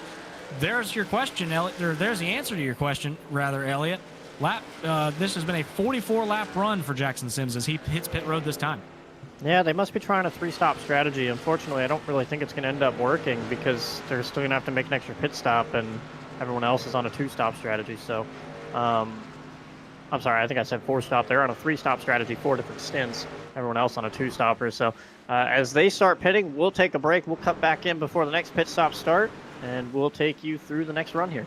there's your question, Elliot, or there's the answer to your question, rather, Elliot. This has been a 44-lap run for Jackson Sims as he hits pit road this time. Yeah, they must be trying a 3-stop strategy. Unfortunately, I don't really think it's going to end up working, because they're still going to have to make an extra pit stop, and everyone else is on a 2-stop strategy. So, I'm sorry, I think I said 4-stop. They're on a 3-stop strategy, 4 different stints. Everyone else on a 2-stopper. So, as they start pitting, we'll take a break. We'll cut back in before the next pit stop start, and we'll take you through the next run here.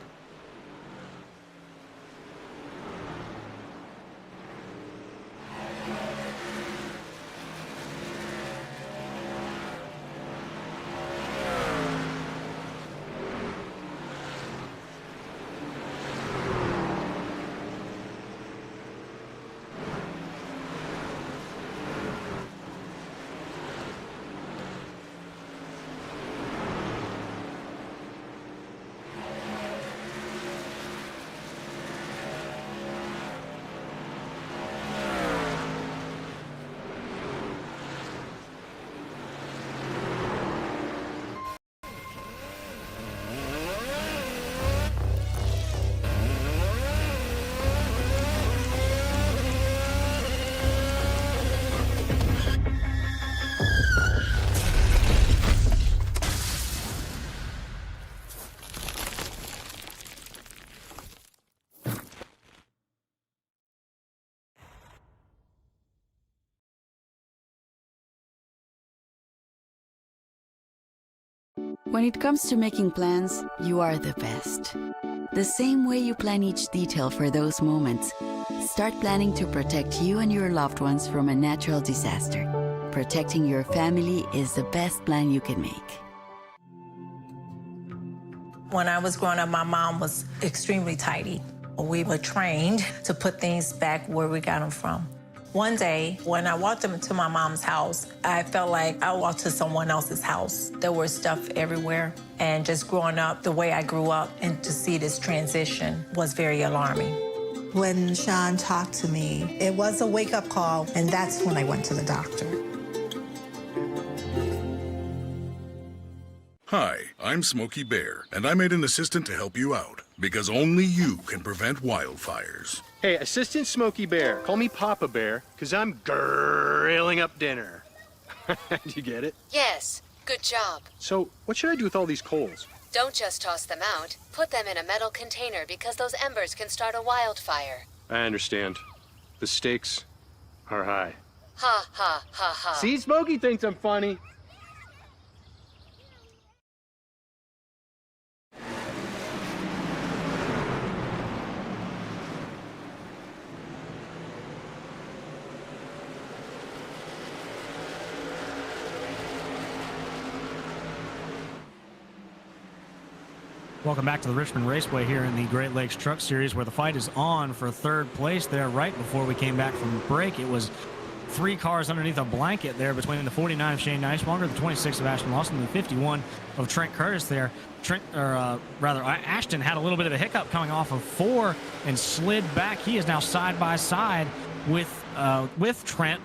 When it comes to making plans, you are the best. The same way you plan each detail for those moments, start planning to protect you and your loved ones from a natural disaster. Protecting your family is the best plan you can make. When I was growing up, my mom was extremely tidy. We were trained to put things back where we got them from. One day, when I walked into my mom's house, I felt like I walked to someone else's house. There was stuff everywhere. And just growing up the way I grew up and to see this transition was very alarming. When Sean talked to me, it was a wake-up call, and that's when I went to the doctor. Hi, I'm Smokey Bear, and I made an assistant to help you out, because only you can prevent wildfires. Hey, Assistant Smokey Bear. Call me Papa Bear, because I'm grilling up dinner. Do you get it? Yes, good job. So, what should I do with all these coals? Don't just toss them out. Put them in a metal container because those embers can start a wildfire. I understand. The stakes are high. Ha ha ha ha. See, Smokey thinks I'm funny. Welcome back to the Richmond Raceway here in the Great Lakes Truck Series, where the fight is on for third place there. Right before we came back from break, it was 3 cars underneath a blanket there between the 49 of Shane Neiswanger, the 26 of Ashton Lawson, and the 51 of Trent Curtis there. Ashton had a little bit of a hiccup coming off of 4 and slid back. He is now side by side with Trent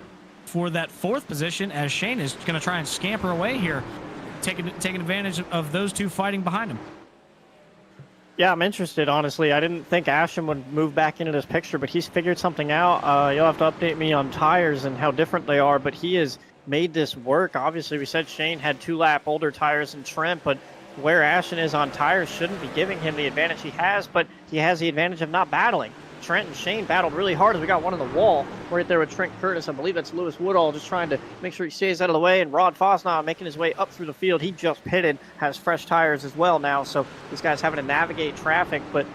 for that 4th position, as Shane is going to try and scamper away here, taking advantage of those 2 fighting behind him. Yeah, I'm interested, honestly. I didn't think Ashton would move back into this picture, but he's figured something out. You'll have to update me on tires and how different they are, but he has made this work. Obviously, we said Shane had 2-lap older tires than Trent, but where Ashton is on tires shouldn't be giving him the advantage he has, but he has the advantage of not battling. Trent and Shane battled really hard as we got one on the wall right there with Trent Curtis. I believe that's Lewis Woodall just trying to make sure he stays out of the way, and Rod Fosnaugh making his way up through the field. He just pitted, has fresh tires as well now, so this guy's having to navigate traffic, but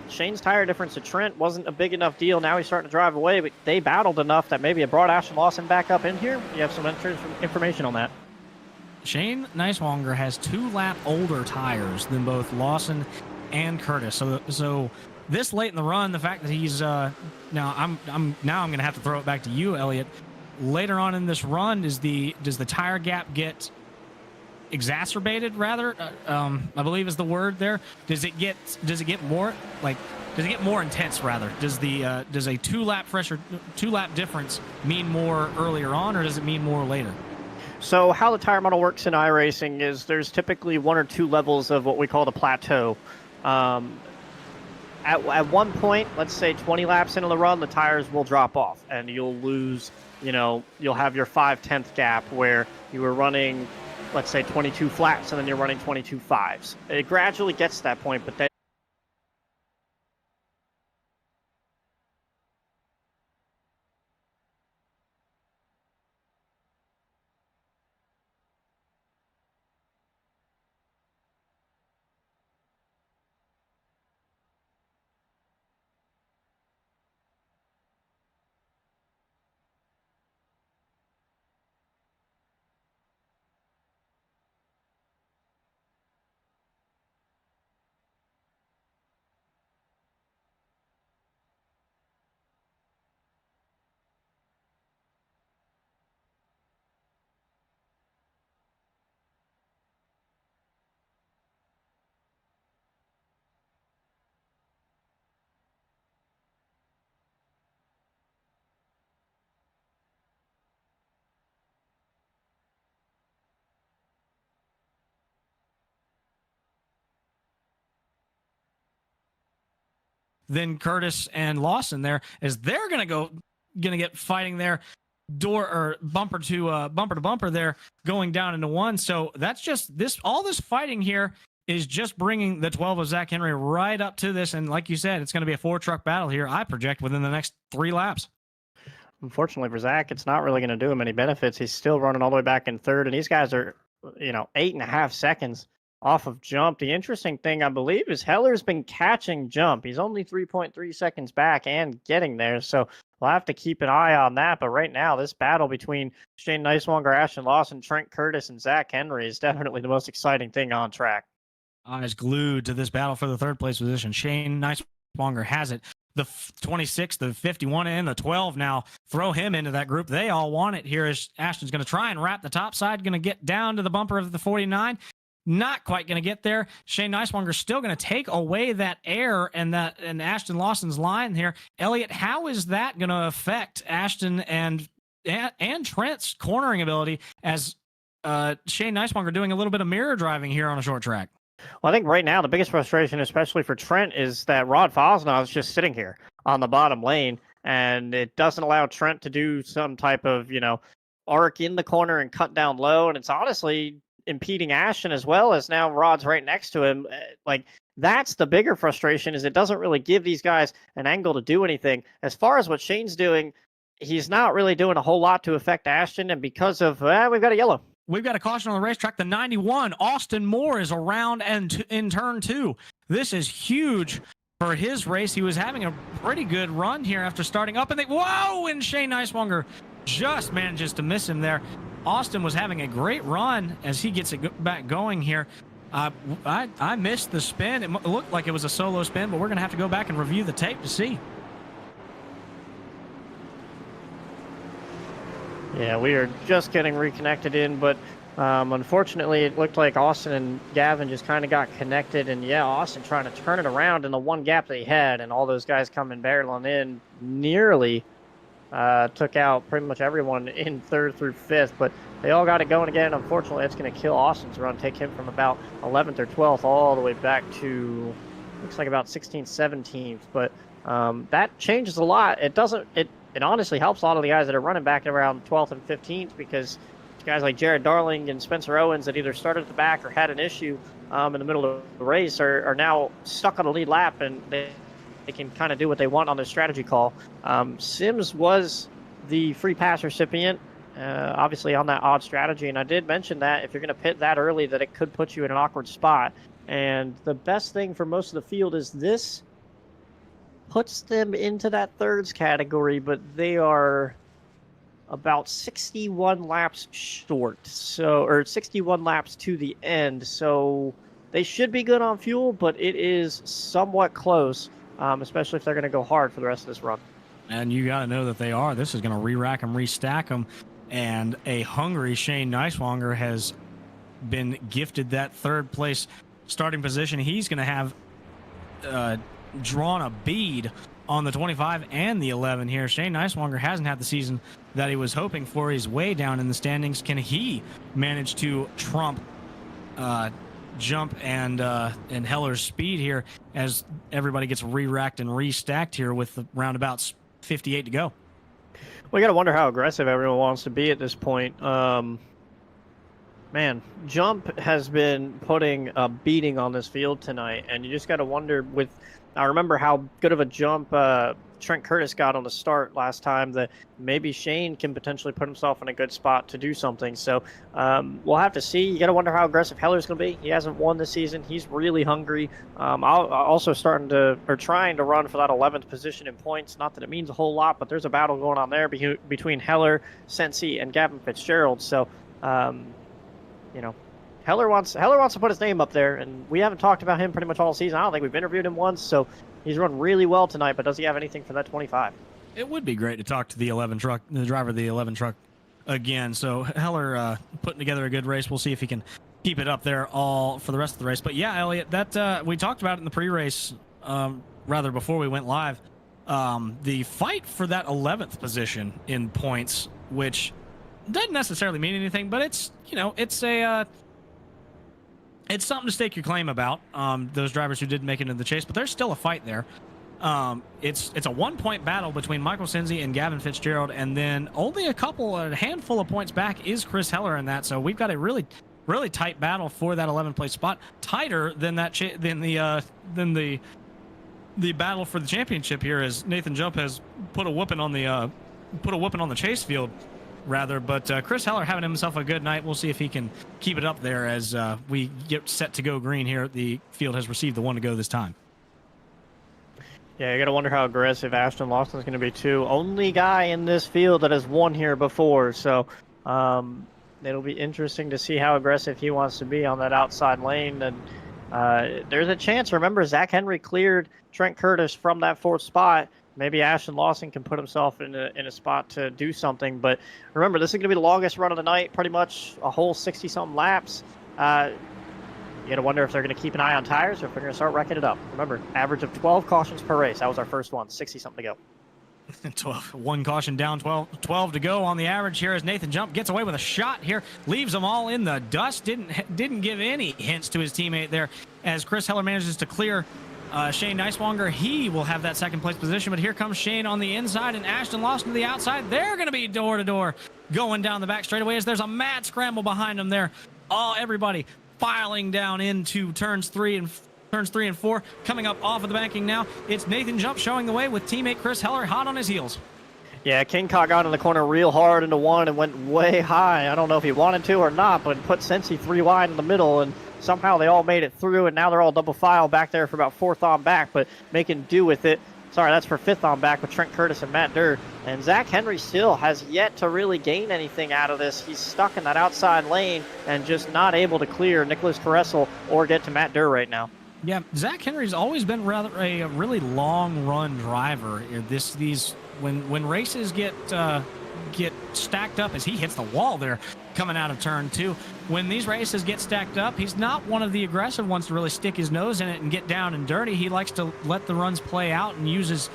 Shane's tire difference to Trent wasn't a big enough deal. Now he's starting to drive away, but they battled enough that maybe it brought Ashton Lawson back up in here. You have some information on that. Shane Neiswanger has 2-lap older tires than both Lawson and Curtis. So this late in the run, the fact that he's I'm going to have to throw it back to you, Elliot. Later on in this run, does the tire gap get exacerbated? Rather, I believe is the word there. Does it get more intense? Rather, does a 2-lap difference mean more earlier on, or does it mean more later? So how the tire model works in iRacing is there's typically 1 or 2 levels of what we call the plateau. At one point, let's say 20 laps into the run, the tires will drop off and you'll lose, you'll have your 5/10 gap where you were running, let's say 22 flats and then you're running 22 fives. It gradually gets to that point, but then Than Curtis and Lawson there, as they're gonna get fighting there, bumper to bumper there, going down into one. So that's just this. All this fighting here is just bringing the 12 of Zach Henry right up to this, and like you said, it's going to be a 4-truck battle here. I project within the next 3 laps. Unfortunately for Zach, it's not really going to do him any benefits. He's still running all the way back in third, and these guys are 8.5 seconds off of Jump. The interesting thing, I believe, is Heller's been catching Jump. He's only 3.3 seconds back and getting there, so we'll have to keep an eye on that. But right now, this battle between Shane Neiswanger, Ashton Lawson, Trent Curtis, and Zach Henry is definitely the most exciting thing on track. Eyes glued to this battle for the third place position. Shane Neiswanger has it. The 26, the 51, and the 12 now. Throw him into that group. They all want it here as Ashton's going to try and wrap the top side, going to get down to the bumper of the 49. Not quite going to get there. Shane Neiswanger still going to take away that air and Ashton Lawson's line here. Elliot, how is that going to affect Ashton and Trent's cornering ability as Shane Neiswanger doing a little bit of mirror driving here on a short track? Well, I think right now the biggest frustration, especially for Trent, is that Rod Fosnov is just sitting here on the bottom lane, and it doesn't allow Trent to do some type of, arc in the corner and cut down low, and it's honestly impeding Ashton as well, as now Rod's right next to him. Like, that's the bigger frustration, is it doesn't really give these guys an angle to do anything. As far as what Shane's doing, he's not really doing a whole lot to affect Ashton, and because of, we've got a yellow. We've got a caution on the racetrack. The 91, Austin Moore, is around and in turn 2. This is huge for his race. He was having a pretty good run here after starting up, and whoa! And Shane Neiswanger just manages to miss him there. Austin was having a great run as he gets it back going here. I missed the spin. It looked like it was a solo spin, but we're going to have to go back and review the tape to see. Yeah, we are just getting reconnected in, but unfortunately, it looked like Austin and Gavin just kind of got connected, and yeah, Austin trying to turn it around in the one gap that he had, and all those guys coming barreling in nearly took out pretty much everyone in 3rd through 5th, but they all got it going again. Unfortunately, it's going to kill Austin's run, take him from about 11th or 12th all the way back to, looks like about 16th, 17th, but that changes a lot. It honestly helps a lot of the guys that are running back around 12th and 15th, because guys like Jared Darling and Spencer Owens that either started at the back or had an issue in the middle of the race are now stuck on the lead lap, and they can kind of do what they want on their strategy call. Sims was the free pass recipient, obviously on that odd strategy, and I did mention that if you're going to pit that early, that it could put you in an awkward spot. And the best thing for most of the field is this puts them into that thirds category, but they are about 61 laps short, or 61 laps to the end, so they should be good on fuel, but it is somewhat close, especially if they're going to go hard for the rest of this run. And you got to know that they are. This is going to re-rack them, restack them, and a hungry Shane Neiswanger has been gifted that 3rd place starting position. He's going to have drawn a bead on the 25 and the 11 here. Shane Neiswanger hasn't had the season that he was hoping for. He's way down in the standings. Can he manage to trump Jump and Heller's speed here as everybody gets re-racked and restacked here with the roundabouts 58 to go? We got to wonder how aggressive everyone wants to be at this point. Man, Jump has been putting a beating on this field tonight, and you just got to wonder with, I remember how good of a jump Trent Curtis got on the start last time, that maybe Shane can potentially put himself in a good spot to do something. So we'll have to see. You got to wonder how aggressive Heller's going to be. He hasn't won this season. He's really hungry. Also trying to run for that 11th position in points. Not that it means a whole lot, but there's a battle going on there between Heller, Sensi, and Gavin Fitzgerald. So, Heller wants to put his name up there, and we haven't talked about him pretty much all season. I don't think we've interviewed him once, so he's run really well tonight, but does he have anything for that 25? It would be great to talk to the driver of the 11 truck again. So Heller putting together a good race. We'll see if he can keep it up there all for the rest of the race. But yeah, Elliot, that we talked about it in the pre-race, rather before we went live. The fight for that 11th position in points, which doesn't necessarily mean anything, but it's it's something to stake your claim about, those drivers who didn't make it into the chase, but there's still a fight there. It's a 1-point battle between Michael Sensi and Gavin Fitzgerald, and then only a handful of points back is Chris Heller in that. So we've got a really, really tight battle for that 11th place spot, tighter than the battle for the championship here, as Nathan Jump has put a whooping on the chase field. rather. But Chris Heller having himself a good night. We'll see if he can keep it up there as we get set to go green here. The field has received the one to go this time. Yeah, you got to wonder how aggressive Ashton Lawson's going to be, too. Only guy in this field that has won here before, so it'll be interesting to see how aggressive he wants to be on that outside lane. And there's a chance. Remember, Zach Henry cleared Trent Curtis from that 4th spot. Maybe Ashton Lawson can put himself in a spot to do something. But remember, this is going to be the longest run of the night, pretty much a whole 60-something laps. You got to wonder if they're going to keep an eye on tires or if they're going to start wrecking it up. Remember, average of 12 cautions per race. That was our first one, 60-something to go. 12, one caution down, 12 to go on the average here as Nathan Jump gets away with a shot here, leaves them all in the dust. Didn't give any hints to his teammate there as Chris Heller manages to clear Shane Neiswanger. He will have that 2nd place position, but here comes Shane on the inside and Ashton Lawson to the outside. They're going to be door to door going down the back straightaway as there's a mad scramble behind them there. Everybody filing down into turns 3 and 4. Coming up off of the banking now, it's Nathan Jump showing the way with teammate Chris Heller hot on his heels. Yeah, King Kong got in the corner real hard into one and went way high. I don't know if he wanted to or not, but put Cincy 3 wide in the middle, and somehow they all made it through, and now they're all double file back there for about 4th on back, but making do with it. Sorry, that's for 5th on back with Trent Curtis and Matt Durr. And Zach Henry still has yet to really gain anything out of this. He's stuck in that outside lane and just not able to clear Nicholas Caressel or get to Matt Durr right now. Yeah, Zach Henry's always been rather a really long run driver. When races get stacked up as he hits the wall there coming out of turn 2. When these races get stacked up, he's not one of the aggressive ones to really stick his nose in it and get down and dirty. He likes to let the runs play out and uses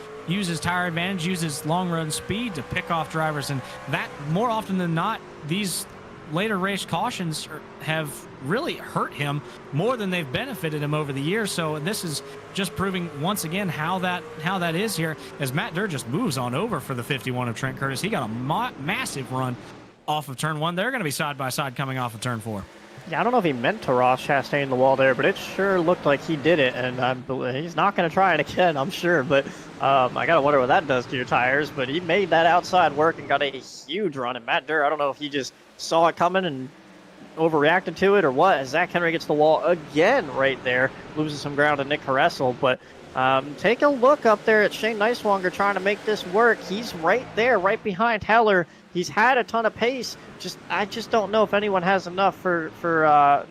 tire advantage, uses long run speed to pick off drivers. And that, more often than not, these later race cautions have really hurt him more than they've benefited him over the years. So this is just proving once again how that is here as Matt Durr just moves on over for the 51 of Trent Curtis. He got a massive run off of turn 1. They're going to be side by side coming off of turn 4. Yeah, I don't know if he meant to Ross Chastain the wall there, but it sure looked like he did it, and he's not going to try it again, I'm sure. But I got to wonder what that does to your tires. But he made that outside work and got a huge run. And Matt Durr, I don't know if he just saw it coming and overreacted to it or what, as Zach Henry gets the wall again right there, loses some ground to Nick Caressel. But take a look up there at Shane Neiswanger trying to make this work. He's right there, right behind Heller. He's had a ton of pace. I just don't know if anyone has enough for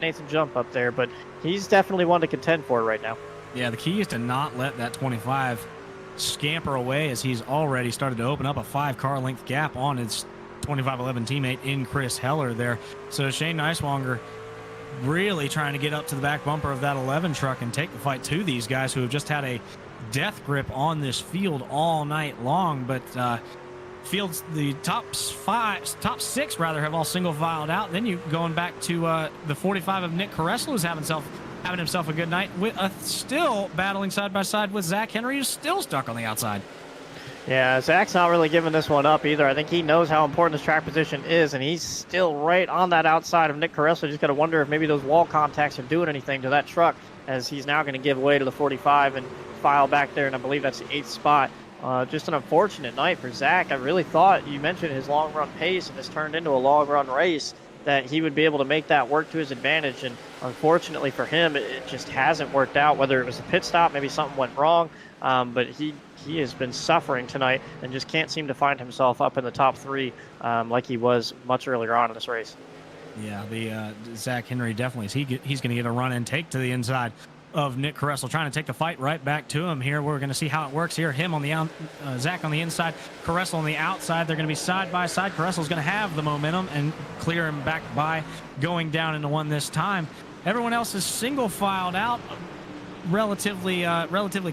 Nathan Jump up there, but he's definitely one to contend for right now. Yeah, the key is to not let that 25 scamper away as he's already started to open up a 5-car length gap on his 2511 teammate in Chris Heller there. So Shane Neiswanger really trying to get up to the back bumper of that 11 truck and take the fight to these guys who have just had a death grip on this field all night long. But fields, the top 6 rather, have all single filed out. Then you going back to the 45 of Nick Caressel, who's having himself a good night, with still battling side by side with Zach Henry, who's still stuck on the outside. Yeah, Zach's not really giving this one up either. I think he knows how important this track position is, and he's still right on that outside of Nick Caressel. Just got to wonder if maybe those wall contacts are doing anything to that truck, as he's now going to give way to the 45 and file back there, and I believe that's the 8th spot. Just an unfortunate night for Zach. I really thought, you mentioned his long run pace, and this turned into a long run race, that he would be able to make that work to his advantage. And unfortunately for him, it just hasn't worked out, whether it was a pit stop, maybe something went wrong. But he has been suffering tonight and just can't seem to find himself up in the top 3 like he was much earlier on in this race. Yeah, the Zach Henry definitely, he's going to get a run and take to the inside of Nick Caressel, trying to take the fight right back to him here. We're going to see how it works here. Him on the Zach on the inside, Caressel on the outside. They're going to be side by side. Carressel's going to have the momentum and clear him back by going down into one this time. Everyone else is single filed out relatively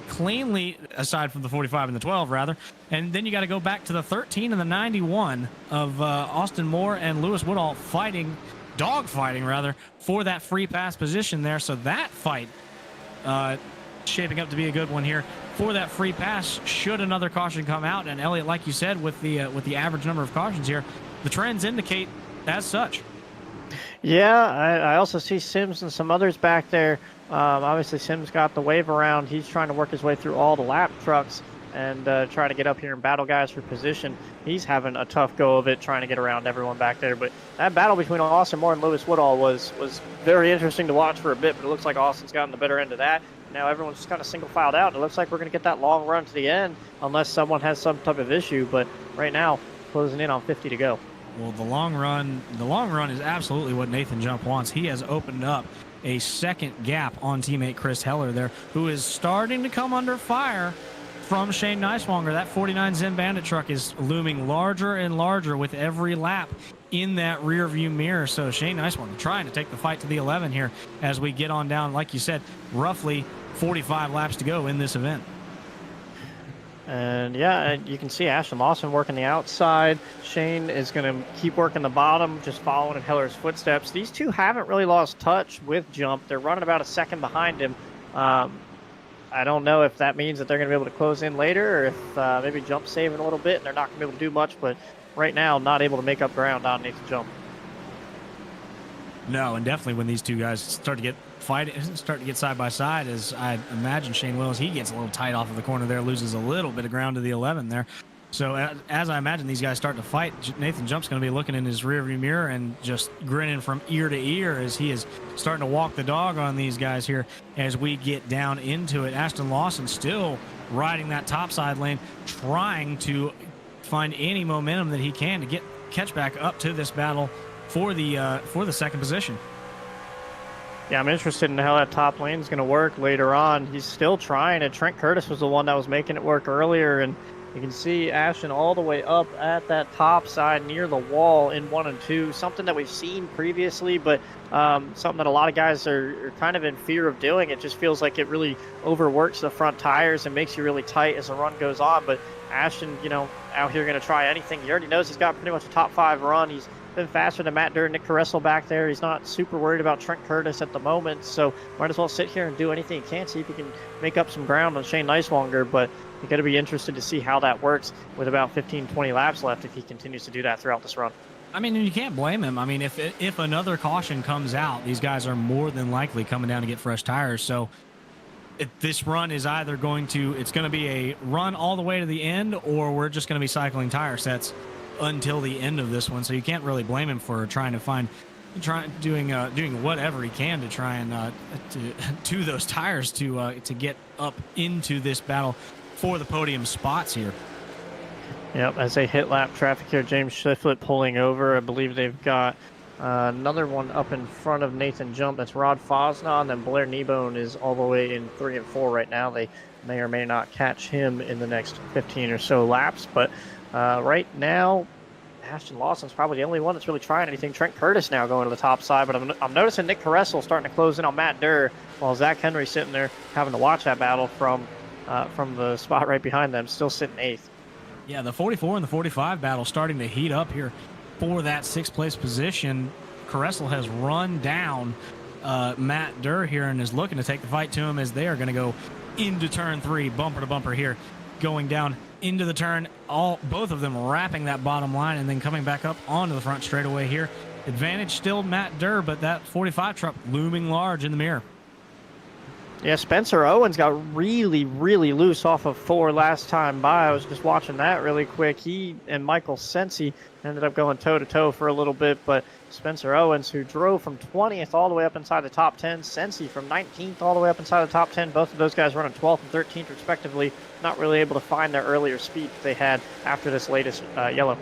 cleanly, aside from the 45 and the 12 rather. And then you got to go back to the 13 and the 91 of Austin Moore and Lewis Woodall dogfighting rather, for that free pass position there. So that fight shaping up to be a good one here for that free pass should another caution come out. And Elliot, like you said, with the average number of cautions here, the trends indicate as such. Yeah, I also see Sims and some others back there. Obviously Sims got the wave around. He's trying to work his way through all the lap trucks and try to get up here and battle guys for position. He's having a tough go of it, trying to get around everyone back there. But that battle between Austin Moore and Lewis Woodall was very interesting to watch for a bit, but it looks like Austin's gotten the better end of that. Now everyone's just kind of single filed out. It looks like we're going to get that long run to the end unless someone has some type of issue. But right now, closing in on 50 to go. Well, the long run is absolutely what Nathan Jump wants. He has opened up a second gap on teammate Chris Heller there, who is starting to come under fire from Shane Neiswanger. That 49 Zen Bandit truck is looming larger and larger with every lap in that rear view mirror. So Shane Neiswanger trying to take the fight to the 11 here as we get on down, like you said, roughly 45 laps to go in this event. And yeah, you can see Ashton Lawson working the outside. Shane is going to keep working the bottom, just following in Heller's footsteps. These two haven't really lost touch with Jump. They're running about a second behind him. I don't know if that means that they're going to be able to close in later, or if maybe Jump's saving a little bit and they're not going to be able to do much. But right now, not able to make up ground on Nathan Jump. No, and definitely when these two guys start to get side by side, as I imagine Shane Willis, he gets a little tight off of the corner there, loses a little bit of ground to the 11 there. So as I imagine these guys start to fight, Nathan Jump's going to be looking in his rearview mirror and just grinning from ear to ear as he is starting to walk the dog on these guys here as we get down into it. Ashton Lawson still riding that topside lane, trying to find any momentum that he can to catch back up to this battle for the second position. Yeah, I'm interested in how that top lane is going to work later on. He's still trying it. Trent Curtis was the one that was making it work earlier, and you can see Ashton all the way up at that top side near the wall in 1 and 2, something that we've seen previously, but something that a lot of guys are kind of in fear of doing. It just feels like it really overworks the front tires and makes you really tight as the run goes on. But Ashton, out here going to try anything. He already knows he's got pretty much a top 5 run. He's been faster than Matt Durr and Nick Caressel back there. He's not super worried about Trent Curtis at the moment, so might as well sit here and do anything he can, see if he can make up some ground on Shane Neiswanger. But you got to be interested to see how that works with about 15-20 laps left if he continues to do that throughout this run. I mean, you can't blame him. I mean, if another caution comes out, these guys are more than likely coming down to get fresh tires. So this run is either going to be a run all the way to the end, or we're just going to be cycling tire sets until the end of this one. So you can't really blame him for doing whatever he can to try and to those tires to get up into this battle for the podium spots here. Yep, as they hit lap traffic here, James Shiflett pulling over. I believe they've got another one up in front of Nathan Jump. That's Rod Fosnaugh, and then Blair Kneebone is all the way in 3 and 4 right now. They may or may not catch him in the next 15 or so laps, but right now, Ashton Lawson's probably the only one that's really trying anything. Trent Curtis now going to the top side, but I'm noticing Nick Caressel starting to close in on Matt Durr, while Zach Henry sitting there having to watch that battle from the spot right behind them, still sitting 8th. Yeah, the 44 and the 45 battle starting to heat up here for that 6th place position. Caressel has run down Matt Durr here and is looking to take the fight to him as they are going to go into turn 3, bumper to bumper here, going down into the turn, both of them wrapping that bottom line and then coming back up onto the front straightaway here. Advantage still Matt Durr, but that 45 truck looming large in the mirror. Yeah, Spencer Owens got really, really loose off of 4 last time by. I was just watching that really quick. He and Michael Sensi ended up going toe-to-toe for a little bit, but Spencer Owens, who drove from 20th all the way up inside the top 10, Sensi from 19th all the way up inside the top 10, both of those guys running 12th and 13th respectively, not really able to find their earlier speed that they had after this latest yellow.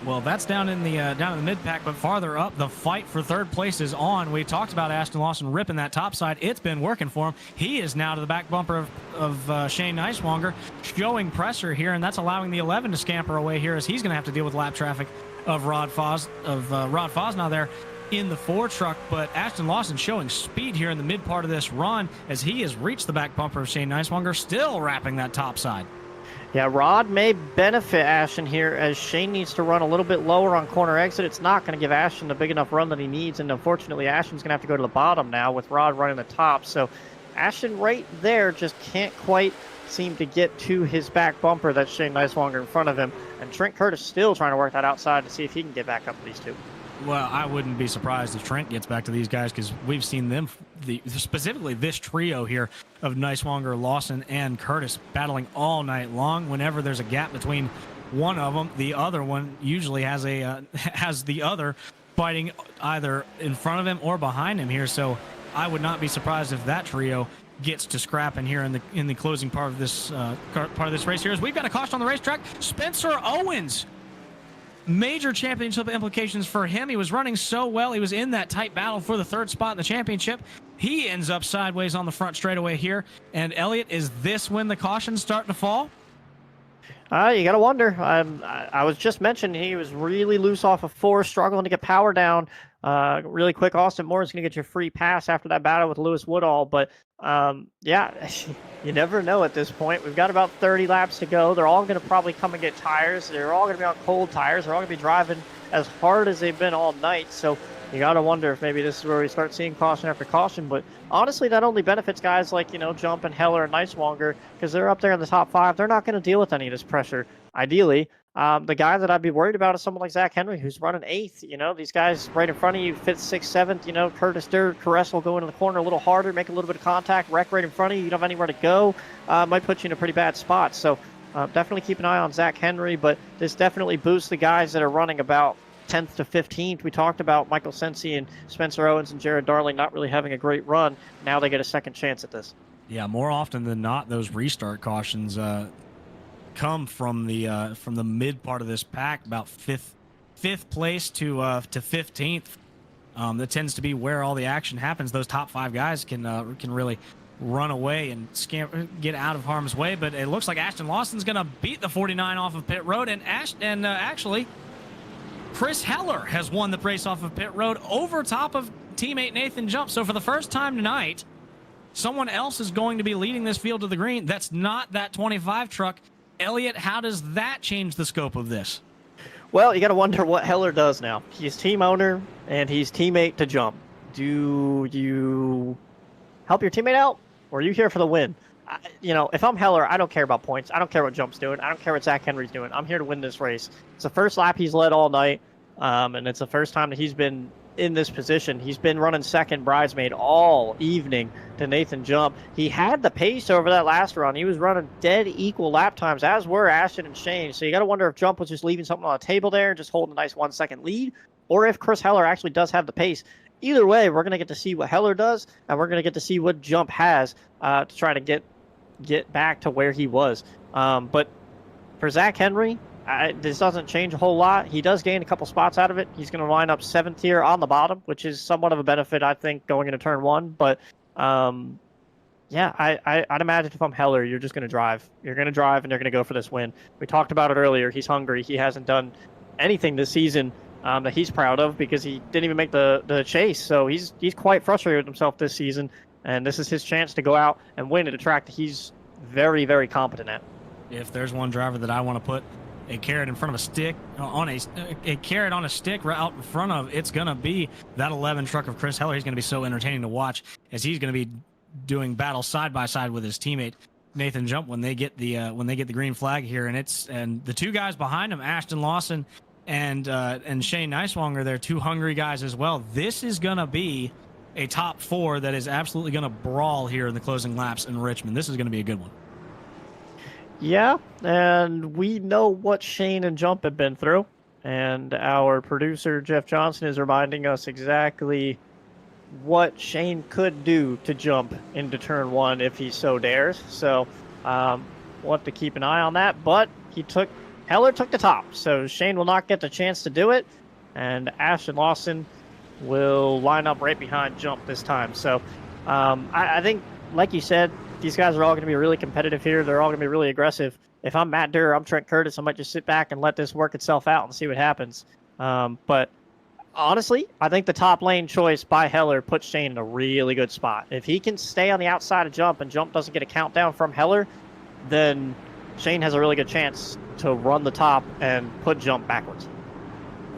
Well, that's down in the mid-pack, but farther up, the fight for 3rd place is on. We talked about Ashton Lawson ripping that top side. It's been working for him. He is now to the back bumper of Shane Neiswanger, showing pressure here, and that's allowing the 11 to scamper away here as he's going to have to deal with lap traffic of Rod Fosnaugh there in the 4 truck. But Ashton Lawson showing speed here in the mid part of this run as he has reached the back bumper of Shane Neiswanger, still wrapping that top side. Yeah, Rod may benefit Ashton here as Shane needs to run a little bit lower on corner exit. It's not going to give Ashton the big enough run that he needs, and unfortunately Ashton's going to have to go to the bottom now with Rod running the top. So Ashton right there just can't quite seem to get to his back bumper. That's Shane Neiswanger in front of him, and Trent Curtis still trying to work that outside to see if he can get back up to these two. Well, I wouldn't be surprised if Trent gets back to these guys because we've seen them, specifically this trio here of Neiswanger, Lawson, and Curtis battling all night long. Whenever there's a gap between one of them, the other one usually has the other fighting either in front of him or behind him here. So I would not be surprised if that trio gets to scrapping here in the closing part of this race here. As we've got a caution on the racetrack, Spencer Owens. Major championship implications for him. He was running so well. He was in that tight battle for the third spot in the championship. He ends up sideways on the front straightaway here. And Elliott, is this when the caution's starting to fall? You got to wonder. I was just mentioning he was really loose off of 4, struggling to get power down. Really quick, Austin Moore is going to get your free pass after that battle with Lewis Woodall. But yeah, you never know at this point. We've got about 30 laps to go. They're all going to probably come and get tires. They're all going to be on cold tires. They're all going to be driving as hard as they've been all night. So you got to wonder if maybe this is where we start seeing caution after caution. But honestly, that only benefits guys like, Jump and Heller and Neiswanger because they're up there in the top 5. They're not going to deal with any of this pressure, ideally. The guy that I'd be worried about is someone like Zach Henry, who's running 8th. These guys right in front of you, 5th, 6th, 7th. Curtis Durr, Caress will go into the corner a little harder, make a little bit of contact, wreck right in front of you. You don't have anywhere to go. Might put you in a pretty bad spot. So definitely keep an eye on Zach Henry, but this definitely boosts the guys that are running about 10th to 15th. We talked about Michael Sensi and Spencer Owens and Jared Darling not really having a great run. Now they get a second chance at this. Yeah, more often than not, those restart cautions come from the mid part of this pack, about fifth place to 15th. That tends to be where all the action happens. Those top 5 guys can really run away and get out of harm's way. But it looks like Ashton Lawson's going to beat the 49 off of pit road, and actually Chris Heller has won the race off of pit road over top of teammate Nathan Jump. So for the first time tonight, someone else is going to be leading this field to the green. That's not that 25 truck. Elliott, how does that change the scope of this? Well, you got to wonder what Heller does now. He's team owner and he's teammate to Jump. Do you help your teammate out, or are you here for the win? If I'm Heller, I don't care about points. I don't care what Jump's doing. I don't care what Zach Henry's doing. I'm here to win this race. It's the first lap he's led all night, and it's the first time that he's been in this position. He's been running second bridesmaid all evening to Nathan Jump. He had the pace over that last run. He was running dead equal lap times, as were Ashton and Shane. So you got to wonder if Jump was just leaving something on the table there, just holding a nice 1-second lead, or if Chris Heller actually does have the pace. Either way, we're going to get to see what Heller does, and we're going to get to see what Jump has to try to get back to where he was. But for Zach Henry, this doesn't change a whole lot. He does gain a couple spots out of it. He's going to line up 7th here on the bottom, which is somewhat of a benefit, I think, going into turn 1. But yeah, I'd imagine if I'm Heller, you're just going to drive. You're going to drive, and you're going to go for this win. We talked about it earlier. He's hungry. He hasn't done anything this season that he's proud of because he didn't even make the chase. So he's quite frustrated with himself this season, and this is his chance to go out and win at a track that he's very, very competent at. If there's one driver that I want to put a carrot in front of a stick a carrot on a stick right out in front of, it's going to be that 11 truck of Chris Heller. He's going to be so entertaining to watch as he's going to be doing battle side by side with his teammate Nathan Jump when they get the green flag here. And the 2 guys behind him, Ashton Lawson and Shane Neiswanger, they're 2 hungry guys as well. This is going to be a top 4 that is absolutely going to brawl here in the closing laps in Richmond. This is going to be a good one. Yeah, and we know what Shane and Jump have been through, and our producer, Jeff Johnson, is reminding us exactly what Shane could do to Jump into turn 1 if he so dares. So we'll have to keep an eye on that, but Heller took the top, so Shane will not get the chance to do it, and Ashton Lawson will line up right behind Jump this time. So I think, like you said, these guys are all going to be really competitive here. They're all going to be really aggressive. If I'm Matt Durr, I'm Trent Curtis, I might just sit back and let this work itself out and see what happens. But honestly, I think the top lane choice by Heller puts Shane in a really good spot. If he can stay on the outside of Jump and Jump doesn't get a countdown from Heller, then Shane has a really good chance to run the top and put Jump backwards.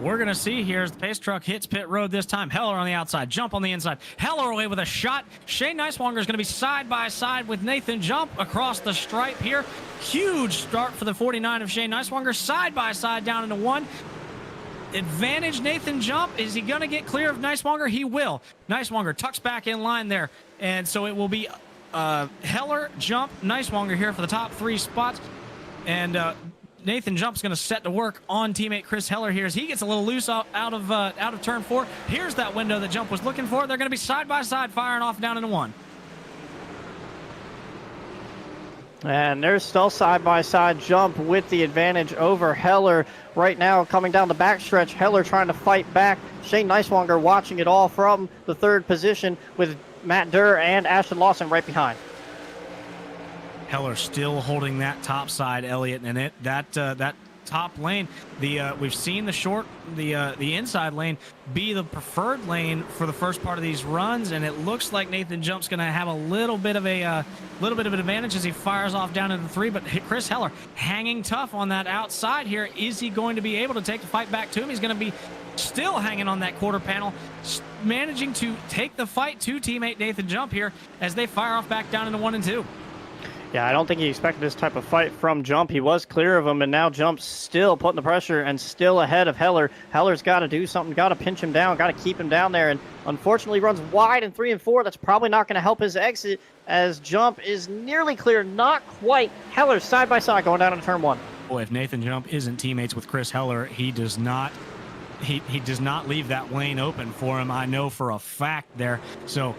We're going to see here as the pace truck hits pit road this time. Heller on the outside, Jump on the inside. Heller away with a shot. Shane Neiswanger is going to be side by side with Nathan Jump across the stripe here. Huge start for the 49 of Shane Neiswanger, side by side down into 1. advantage Nathan Jump? Is he going to get clear of Nicemonger? He will. Nicemonger tucks back in line there. And so it will be Heller, Jump, Nicemonger here for the top 3 spots. And Nathan Jump's going to set to work on teammate Chris Heller here as he gets a little loose out of turn 4. Here's that window that Jump was looking for. They're going to be side by side firing off down into 1. And there's still side-by-side Jump with the advantage over Heller. Right now, coming down the backstretch, Heller trying to fight back. Shane Nicemonger watching it all from the 3rd position with Matt Durr and Ashton Lawson right behind. Heller still holding that top side, Elliott, and that top lane. We've seen the inside lane be the preferred lane for the first part of these runs, and it looks like Nathan Jump's going to have a little bit of an advantage as he fires off down into 3. But Chris Heller hanging tough on that outside here. Is he going to be able to take the fight back to him? He's going to be still hanging on that quarter panel, managing to take the fight to teammate Nathan Jump here as they fire off back down into 1 and 2. Yeah, I don't think he expected this type of fight from Jump. He was clear of him, and now Jump's still putting the pressure and still ahead of Heller. Heller's got to do something, got to pinch him down, got to keep him down there, and unfortunately runs wide in 3 and 4. That's probably not going to help his exit as Jump is nearly clear, not quite. Heller side by side going down into turn 1. Boy, if Nathan Jump isn't teammates with Chris Heller, he does not leave that lane open for him. I know for a fact there. So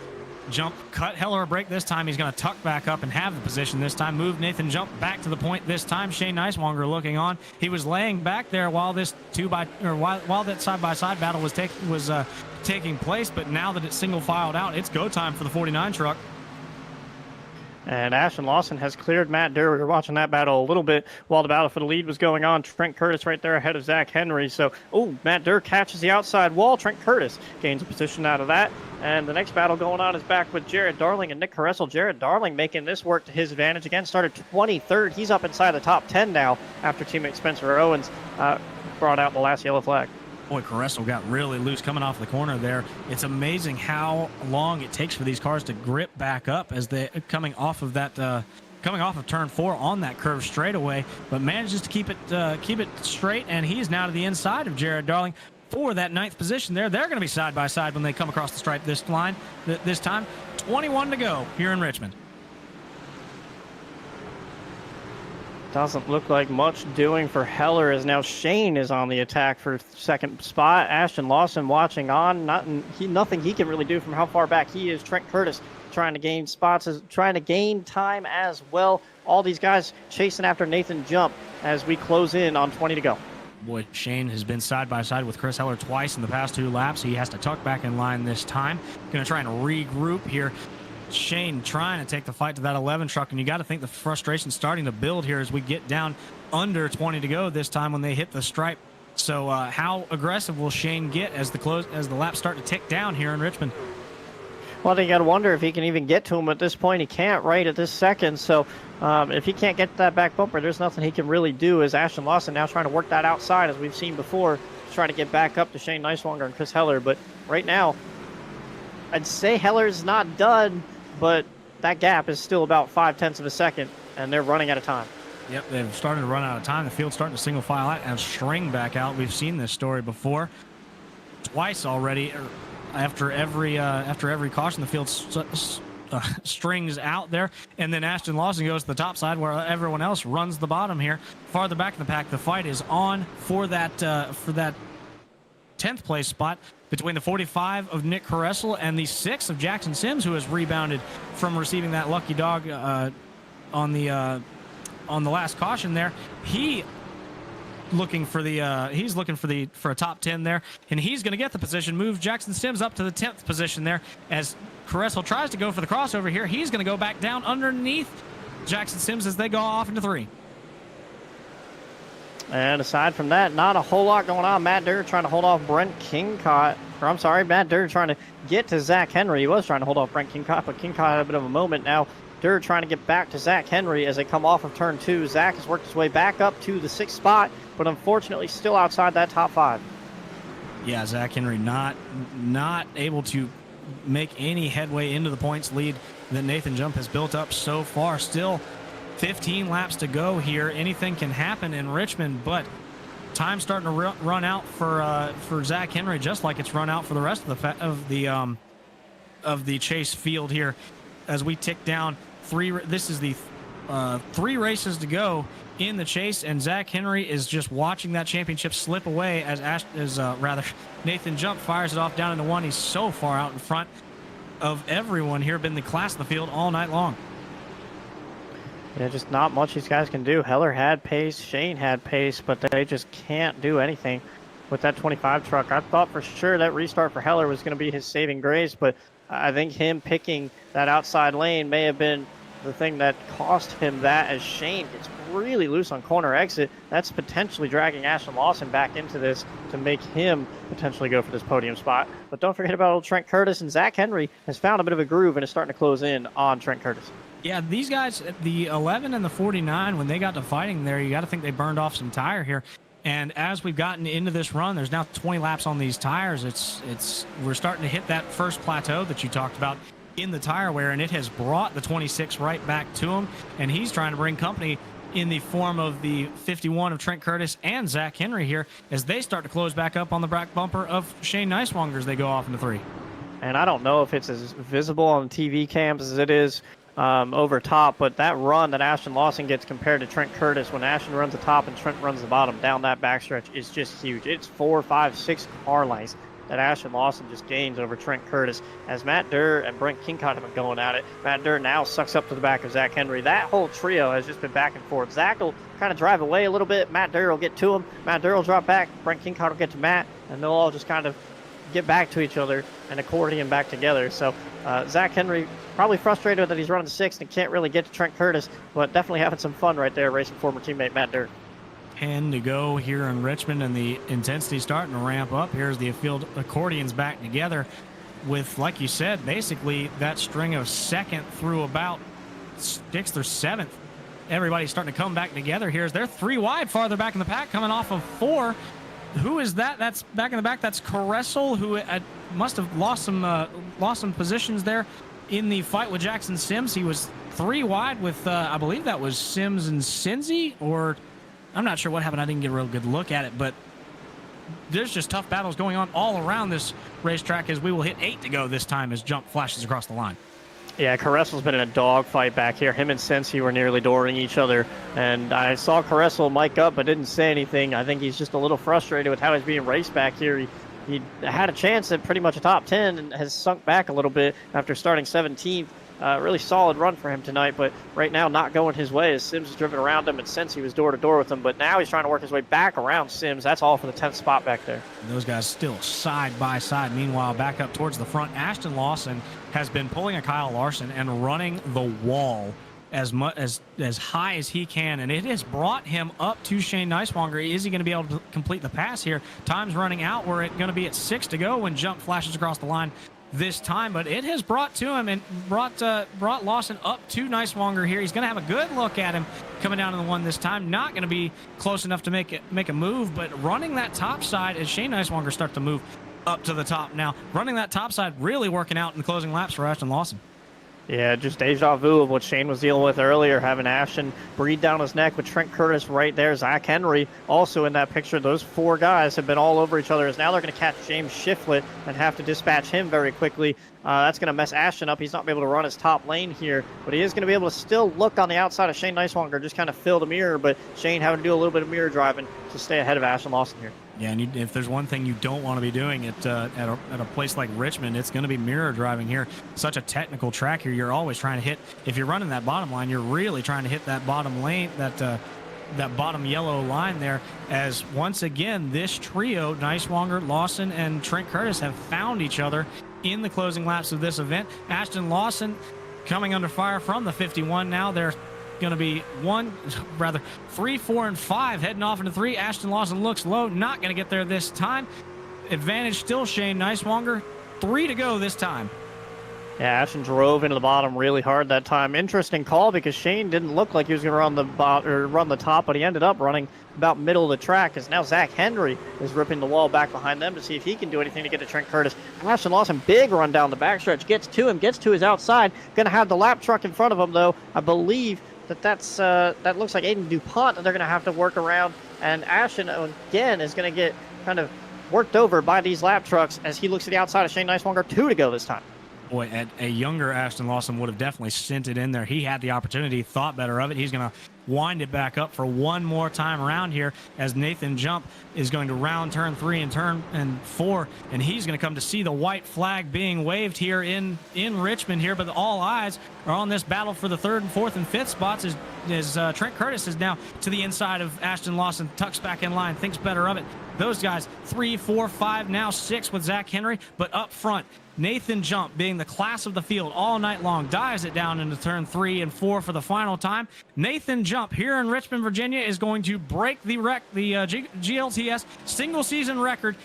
Jump cut Heller a break this time. He's going to tuck back up and have the position this time. Move Nathan Jump back to the point this time. Shane Nicemonger looking on. He was laying back there while this while that side-by-side battle was taking place. But now that it's single filed out, it's go time for the 49 truck. And Ashton Lawson has cleared Matt Durr. We were watching that battle a little bit while the battle for the lead was going on. Trent Curtis right there ahead of Zach Henry. So, Matt Durr catches the outside wall. Trent Curtis gains a position out of that. And the next battle going on is back with Jared Darling and Nick Caressel. Jared Darling making this work to his advantage. Again, started 23rd. He's up inside the top 10 now after teammate Spencer Owens brought out the last yellow flag. Boy, Caressel got really loose coming off the corner there. It's amazing how long it takes for these cars to grip back up as they're coming off of turn 4 on that curve straightaway, but manages to keep it straight, and he's now to the inside of Jared Darling for that 9th position there. They're going to be side by side when they come across the stripe this time. 21 to go here in Richmond. Doesn't look like much doing for Heller as now Shane is on the attack for 2nd spot. Ashton Lawson watching on. Nothing he can really do from how far back he is. Trent Curtis trying to gain spots, trying to gain time as well. All these guys chasing after Nathan Jump as we close in on 20 to go. Boy, Shane has been side by side with Chris Heller twice in the past 2 laps. He has to tuck back in line this time. Going to try and regroup here. Shane trying to take the fight to that 11 truck, and you got to think the frustration starting to build here as we get down under 20 to go this time when they hit the stripe. So how aggressive will Shane get as the laps start to tick down here in Richmond? Well, then you got to wonder if he can even get to him at this point. He can't right at this second. So if he can't get to that back bumper, there's nothing he can really do. As Ashton Lawson now trying to work that outside, as we've seen before, trying to get back up to Shane Nicemonger and Chris Heller. But right now, I'd say Heller's not done, but that gap is still about 0.5 of a second, and they're running out of time. Yep, they've started to run out of time. The field's starting to single file out and string back out. We've seen this story before twice already. After every caution, the field strings out there, and then Ashton Lawson goes to the top side where everyone else runs the bottom here. Farther back in the pack, the fight is on for that 10th place spot between the 45 of Nick Caressel and the 6 of Jackson Sims, who has rebounded from receiving that lucky dog on the last caution there. He's looking for a top 10 there, and he's going to get the position. Move Jackson Sims up to the 10th position there as Caressel tries to go for the crossover here. He's going to go back down underneath Jackson Sims as they go off into 3. And aside from that, not a whole lot going on. Matt Durr trying to hold off Brent Kingcott. Matt Durr trying to get to Zach Henry. He was trying to hold off Brent Kingcott, but Kingcott had a bit of a moment. Now Durr trying to get back to Zach Henry as they come off of turn 2. Zach has worked his way back up to the 6th spot, but unfortunately still outside that top 5. Yeah, Zach Henry not able to make any headway into the points lead that Nathan Jump has built up so far. Still 15 laps to go here. Anything can happen in Richmond, but Time's starting to run out for Zach Henry, just like it's run out for the rest of the chase field here. As we tick down this is the 3 races to go in the chase, and Zach Henry is just watching that championship slip away as Nathan Jump fires it off down into 1. He's so far out in front of everyone here, been the class of the field all night long. Yeah, just not much these guys can do. Heller had pace, Shane had pace, but they just can't do anything with that 25 truck. I thought for sure that restart for Heller was going to be his saving grace, but I think him picking that outside lane may have been the thing that cost him that, as Shane gets really loose on corner exit. That's potentially dragging Ashton Lawson back into this to make him potentially go for this podium spot. But don't forget about old Trent Curtis, and Zach Henry has found a bit of a groove and is starting to close in on Trent Curtis. Yeah, these guys, the 11 and the 49, when they got to fighting there, you got to think they burned off some tire here. And as we've gotten into this run, there's now 20 laps on these tires. We're starting to hit that first plateau that you talked about in the tire wear, and it has brought the 26 right back to him. And he's trying to bring company in the form of the 51 of Trent Curtis and Zach Henry here as they start to close back up on the back bumper of Shane Neiswanger as they go off into 3. And I don't know if it's as visible on TV cams as it is over top, but that run that Ashton Lawson gets compared to Trent Curtis, when Ashton runs the top and Trent runs the bottom down that backstretch, is just huge. It's 4, 5, 6 car lengths that Ashton Lawson just gains over Trent Curtis. As Matt Durr and Brent Kincott have been going at it, Matt Durr now sucks up to the back of Zach Henry. That whole trio has just been back and forth. Zach will kind of drive away a little bit. Matt Durr will get to him. Matt Durr will drop back. Brent Kincott will get to Matt, and they'll all just kind of get back to each other and accordion back together. So Zach Henry probably frustrated that he's running 6th and can't really get to Trent Curtis, but definitely having some fun right there racing former teammate Matt Durr. 10 to go here in Richmond, and the intensity starting to ramp up. Here's the field accordions back together with, like you said, basically that string of 2nd through about 6th or 7th. Everybody's starting to come back together here as they're 3 wide farther back in the pack, coming off of 4. Who is that? That's back in the back. That's Caressel, who must have lost some positions there in the fight with Jackson Sims. He was 3 wide with, I believe that was Sims and Cinzy, or I'm not sure what happened. I didn't get a real good look at it, but there's just tough battles going on all around this racetrack as we will hit 8 to go this time as Jump flashes across the line. Yeah, Caressel's been in a dogfight back here. Him and Cincy were nearly dooring each other, and I saw Caressel mic up but didn't say anything. I think he's just a little frustrated with how he's being raced back here. He had a chance at pretty much a top 10 and has sunk back a little bit after starting 17th. Really solid run for him tonight, but right now not going his way as Sims has driven around him, and Cincy was door to door with him, but now he's trying to work his way back around Sims. That's all for the 10th spot back there. And those guys still side by side. Meanwhile, back up towards the front, Ashton Lawson has been pulling a Kyle Larson and running the wall as high as he can, and it has brought him up to Shane Neiswanger. Is he going to be able to complete the pass here? Time's running out. We're going to be at 6 to go when Jump flashes across the line this time, but it has brought to him and brought Lawson up to Neiswanger here. He's going to have a good look at him coming down to the 1 this time. Not going to be close enough to make a move, but running that top side as Shane Neiswanger starts to move up to the top now. Running that top side really working out in the closing laps for Ashton Lawson. Yeah, just deja vu of what Shane was dealing with earlier, having Ashton breathe down his neck with Trent Curtis right there. Zach Henry also in that picture. Those 4 guys have been all over each other, as now they're going to catch James Shiflett and have to dispatch him very quickly. That's going to mess Ashton up. He's not going to be able to run his top lane here, but he is going to be able to still look on the outside of Shane Neiswanger, just kind of fill the mirror, but Shane having to do a little bit of mirror driving to stay ahead of Ashton Lawson here. Yeah, and if there's one thing you don't want to be doing at a place like Richmond, it's going to be mirror driving here. Such a technical track here. You're always trying to hit, if you're running that bottom line, you're really trying to hit that bottom lane, that bottom yellow line there, as once again, this trio, Neiswanger, Lawson, and Trent Curtis, have found each other in the closing laps of this event. Ashton Lawson coming under fire from the 51 now. They're going to be 3, 4, and 5 heading off into 3. Ashton Lawson looks low, not going to get there this time. Advantage still Shane Neiswanger. 3 to go this time. Yeah, Ashton drove into the bottom really hard that time. Interesting call, because Shane didn't look like he was going to run the top, but he ended up running about middle of the track, as now Zach Henry is ripping the wall back behind them to see if he can do anything to get to Trent Curtis. Ashton Lawson, big run down the backstretch, gets to him, gets to his outside. Going to have the lap truck in front of him, though. I believe that looks like Aiden DuPont that they're going to have to work around. And Ashton, again, is going to get kind of worked over by these lap trucks as he looks to the outside of Shane Neiswanger. 2 to go this time. Boy, a younger Ashton Lawson would have definitely sent it in there. He had the opportunity, thought better of it. He's going to wind it back up for one more time around here as Nathan Jump is going to round turn 3 and turn 4, and he's going to come to see the white flag being waved here in Richmond here. But all eyes are on this battle for the 3rd and 4th and 5th spots as Trent Curtis is now to the inside of Ashton Lawson, tucks back in line, thinks better of it. Those guys 3, 4, 5, now 6 with Zach Henry, but up front, Nathan Jump, being the class of the field all night long, dives it down into turn 3 and 4 for the final time. Nathan Jump here in Richmond, Virginia, is going to break the GLTS single season record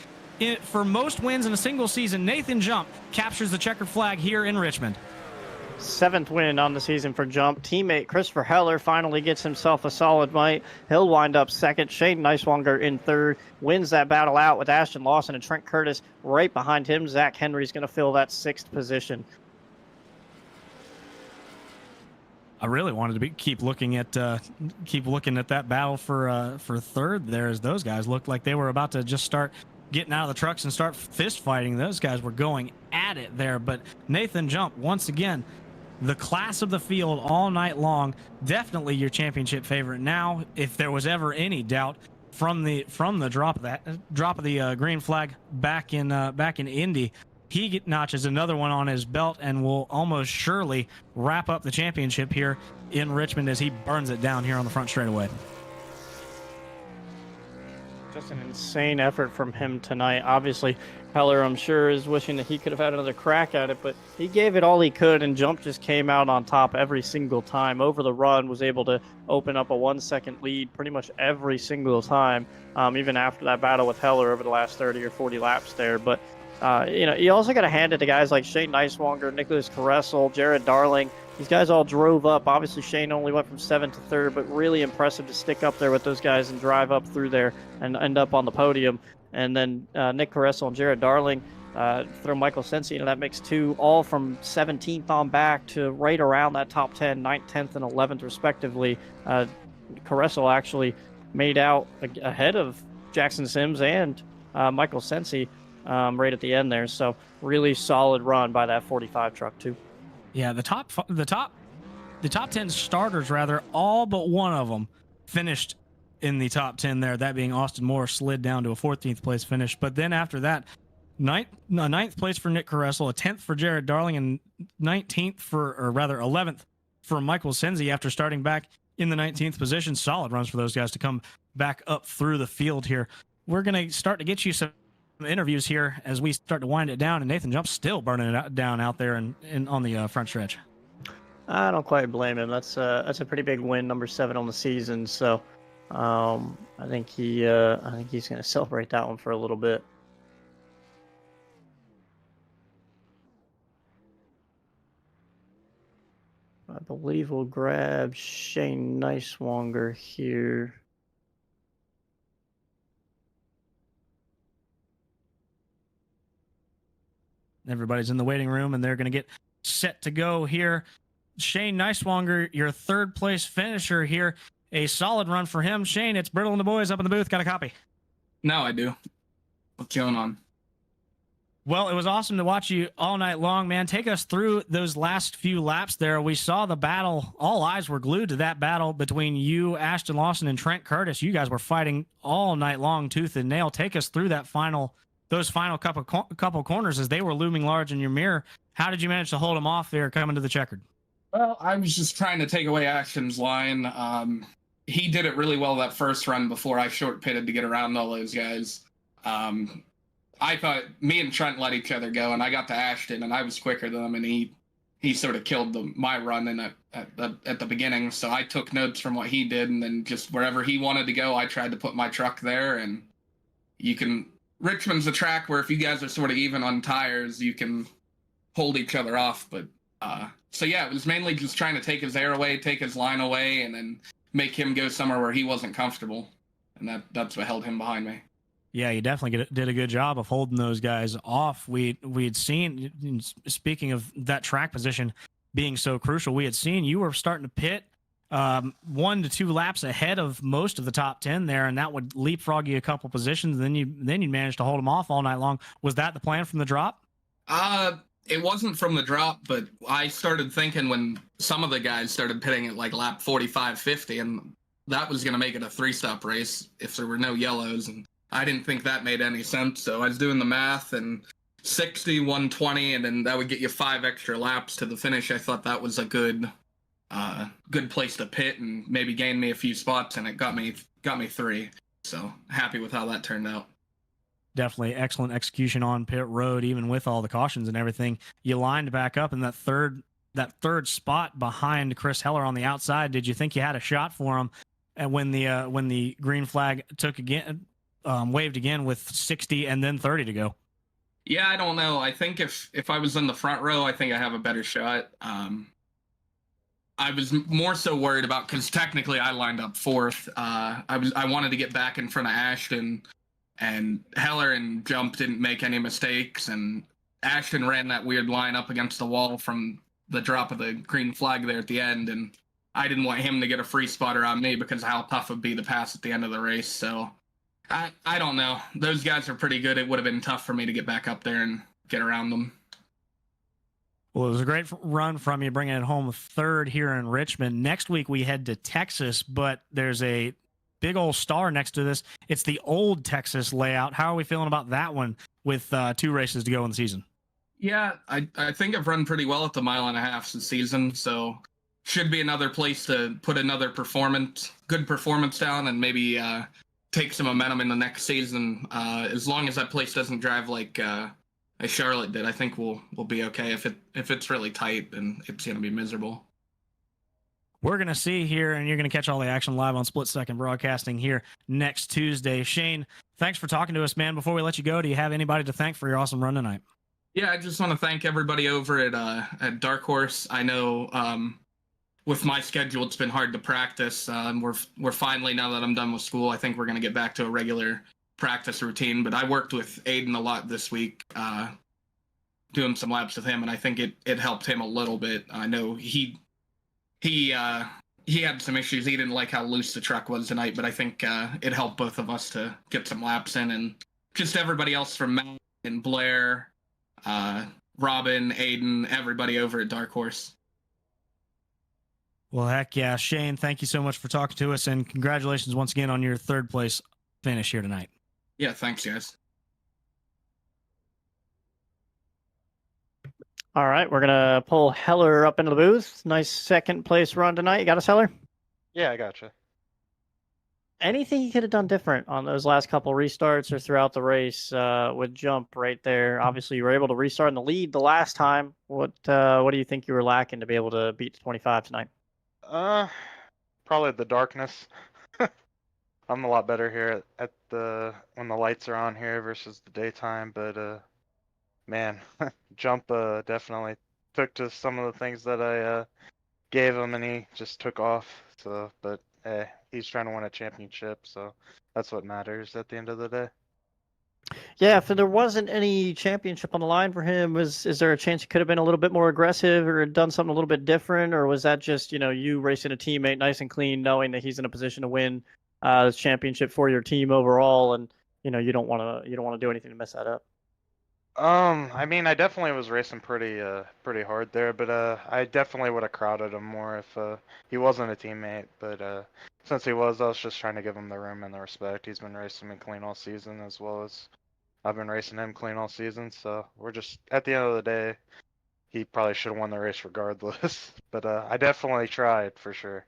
for most wins in a single season. Nathan Jump captures the checkered flag here in Richmond. 7th win on the season for Jump. Teammate Christopher Heller finally gets himself a solid night. He'll wind up 2nd. Shane Neiswanger in 3rd. Wins that battle out with Ashton Lawson and Trent Curtis right behind him. Zach Henry's going to fill that 6th position. I really wanted to keep looking at that battle for 3rd there, as those guys looked like they were about to just start getting out of the trucks and start fist fighting. Those guys were going at it there, but Nathan Jump, once again, the class of the field all night long, definitely your championship favorite. Now, if there was ever any doubt from the drop of the green flag back in Indy, he notches another one on his belt and will almost surely wrap up the championship here in Richmond as he burns it down here on the front straightaway. Just an insane effort from him tonight. Obviously, Heller, I'm sure, is wishing that he could have had another crack at it, but he gave it all he could, and Jump just came out on top every single time. Over the run, was able to open up a 1-second lead pretty much every single time, even after that battle with Heller over the last 30 or 40 laps there. But, you also got to hand it to guys like Shane Neiswanger, Nicholas Caressel, Jared Darling. These guys all drove up. Obviously, Shane only went from 7th to 3rd, but really impressive to stick up there with those guys and drive up through there and end up on the podium. And then Nick Caressel and Jared Darling throw Michael Sensi into that mix too, all from 17th on back to right around that top 10, 9th, 10th, and 11th respectively. Caressel actually made out ahead of Jackson Sims and Michael Sensi right at the end there. So really solid run by that 45 truck too. Yeah, the top 10 starters, rather, all but one of them finished in the top 10 there. That being Austin Moore, slid down to a 14th place finish. But then after that, 9th place for Nick Caressel, a 10th for Jared Darling, and 11th for Michael Sensi after starting back in the 19th position. Solid runs for those guys to come back up through the field here. We're going to start to get you some interviews here as we start to wind it down, and Nathan Jump's still burning it down out there and on the front stretch. I don't quite blame him. That's a pretty big win, number 7 on the season. So I think he's going to celebrate that one for a little bit. I believe we'll grab Shane Neiswanger here. Everybody's in the waiting room, and they're going to get set to go here. Shane Neiswanger, your 3rd place finisher here. A solid run for him. Shane, it's Brittle and the boys up in the booth. Got a copy? No, I do. What's going on? Well, it was awesome to watch you all night long, man. Take us through those last few laps there. We saw the battle. All eyes were glued to that battle between you, Ashton Lawson, and Trent Curtis. You guys were fighting all night long, tooth and nail. Take us through those final couple corners as they were looming large in your mirror. How did you manage to hold them off there coming to the checkered? Well, I was just trying to take away Ashton's line. He did it really well that first run before I short pitted to get around all those guys. I thought me and Trent let each other go, and I got to Ashton, and I was quicker than him, and he sort of killed my run at the beginning. So I took notes from what he did, and then just wherever he wanted to go, I tried to put my truck there. And Richmond's a track where if you guys are sort of even on tires, you can hold each other off. But so yeah, it was mainly just trying to take his air away, take his line away, and then make him go somewhere where he wasn't comfortable. And that's what held him behind me. Yeah, you definitely did a good job of holding those guys off. We'd seen, speaking of that track position being so crucial, we had seen you were starting to pit 1 to 2 laps ahead of most of the top 10 there, and that would leapfrog you a couple positions. Then you managed to hold them off all night long. Was that the plan from the drop? It wasn't from the drop, but I started thinking when some of the guys started pitting at like lap 45, 50, and that was going to make it a 3-stop race if there were no yellows, and I didn't think that made any sense. So I was doing the math, and 60, 120, and then that would get you 5 extra laps to the finish. I thought that was a good place to pit and maybe gain me a few spots, and it got me 3. So happy with how that turned out. Definitely excellent execution on pit road, even with all the cautions and everything. You lined back up in that third spot behind Chris Heller on the outside. Did you think you had a shot for him? And when the green flag took again, waved again with 60 and then 30 to go. Yeah, I don't know. I think if I was in the front row, I think I have a better shot. I was more so worried about, because technically I lined up 4th. I wanted to get back in front of Ashton, and Heller and Jump didn't make any mistakes, and Ashton ran that weird line up against the wall from the drop of the green flag there at the end, and I didn't want him to get a free spot around me because of how tough it would be to pass at the end of the race. So I don't know. Those guys are pretty good. It would have been tough for me to get back up there and get around them. Well, it was a great run from you, bringing it home 3rd here in Richmond. Next week we head to Texas, but there's a big old star next to this. It's the old Texas layout. How are we feeling about that one with 2 races to go in the season? Yeah, I think I've run pretty well at the 1.5 miles this season, so should be another place to put another good performance down, and maybe take some momentum in the next season. As long as that place doesn't drive like as Charlotte did, I think we'll be okay. If it's really tight, then it's going to be miserable. We're going to see here, and you're going to catch all the action live on Split Second Broadcasting here next Tuesday. Shane, thanks for talking to us, man. Before we let you go, do you have anybody to thank for your awesome run tonight? Yeah, I just want to thank everybody over at Dark Horse. I know with my schedule, it's been hard to practice. We're finally, now that I'm done with school, I think we're going to get back to a regular practice routine. But I worked with Aiden a lot this week, doing some laps with him, and I think it helped him a little bit. I know he had some issues. He didn't like how loose the truck was tonight, but I think it helped both of us to get some laps in, and just everybody else from Matt and Blair, Robin, Aiden, everybody over at Dark Horse. Well, heck yeah. Shane, thank you so much for talking to us, and congratulations once again on your 3rd place finish here tonight. Yeah, thanks, guys. All right, we're going to pull Heller up into the booth. Nice 2nd place run tonight. You got us, Heller? Yeah, I gotcha. Anything you could have done different on those last couple restarts or throughout the race with Jump right there? Obviously, you were able to restart in the lead the last time. What do you think you were lacking to be able to beat the 25 tonight? Probably the darkness. I'm a lot better here at the when the lights are on here versus the daytime, but man, Jump definitely took to some of the things that I gave him, and he just took off. So, but hey, he's trying to win a championship, so that's what matters at the end of the day. Yeah, if there wasn't any championship on the line for him, is there a chance he could have been a little bit more aggressive or done something a little bit different, or was that just you racing a teammate nice and clean, knowing that he's in a position to win this championship for your team overall, and you don't want to do anything to mess that up? I mean, I definitely was racing pretty hard there, but I definitely would have crowded him more if he wasn't a teammate. But since he was, I was just trying to give him the room and the respect. He's been racing me clean all season, as well as I've been racing him clean all season. So we're just, at the end of the day, he probably should have won the race regardless. But I definitely tried for sure.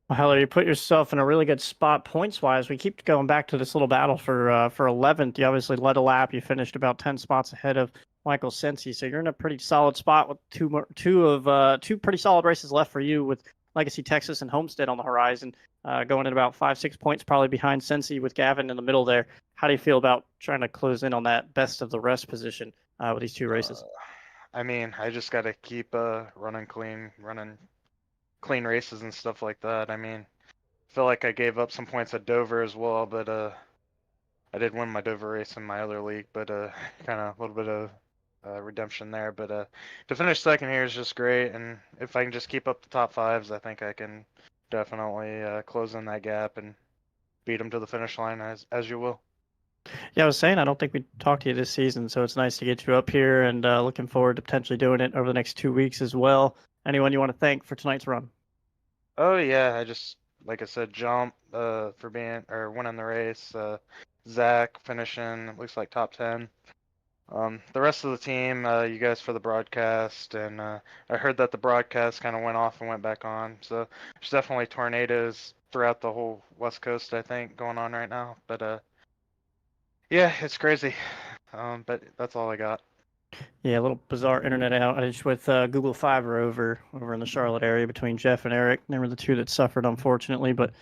Well, Heller, you put yourself in a really good spot points-wise. We keep going back to this little battle for 11th. You obviously led a lap. You finished about 10 spots ahead of Michael Sensi, so you're in a pretty solid spot with two pretty solid races left for you, with Legacy Texas and Homestead on the horizon, going at about 5-6 points probably behind Sensi with Gavin in the middle there. How do you feel about trying to close in on that best of the rest position with these 2 races? I mean, I just got to keep running clean races and stuff like that. I mean, I feel like I gave up some points at Dover as well, but I did win my Dover race in my other league, but kind of a little bit of redemption there. But to finish second here is just great, and if I can just keep up the top fives, I think I can definitely close in that gap and beat them to the finish line as you will. Yeah, I was saying I don't think we talked to you this season, so it's nice to get you up here, and looking forward to potentially doing it over the next 2 weeks as well. Anyone you want to thank for tonight's run? Oh yeah, I just like I said, Jump for being or winning the race. Zach finishing looks like top 10. The rest of the team, you guys for the broadcast, and I heard that the broadcast kind of went off and went back on. So there's definitely tornadoes throughout the whole West Coast, I think, going on right now. But yeah, it's crazy. But that's all I got. Yeah, a little bizarre internet outage with Google Fiber over in the Charlotte area between Jeff and Eric. They were the two that suffered, unfortunately. But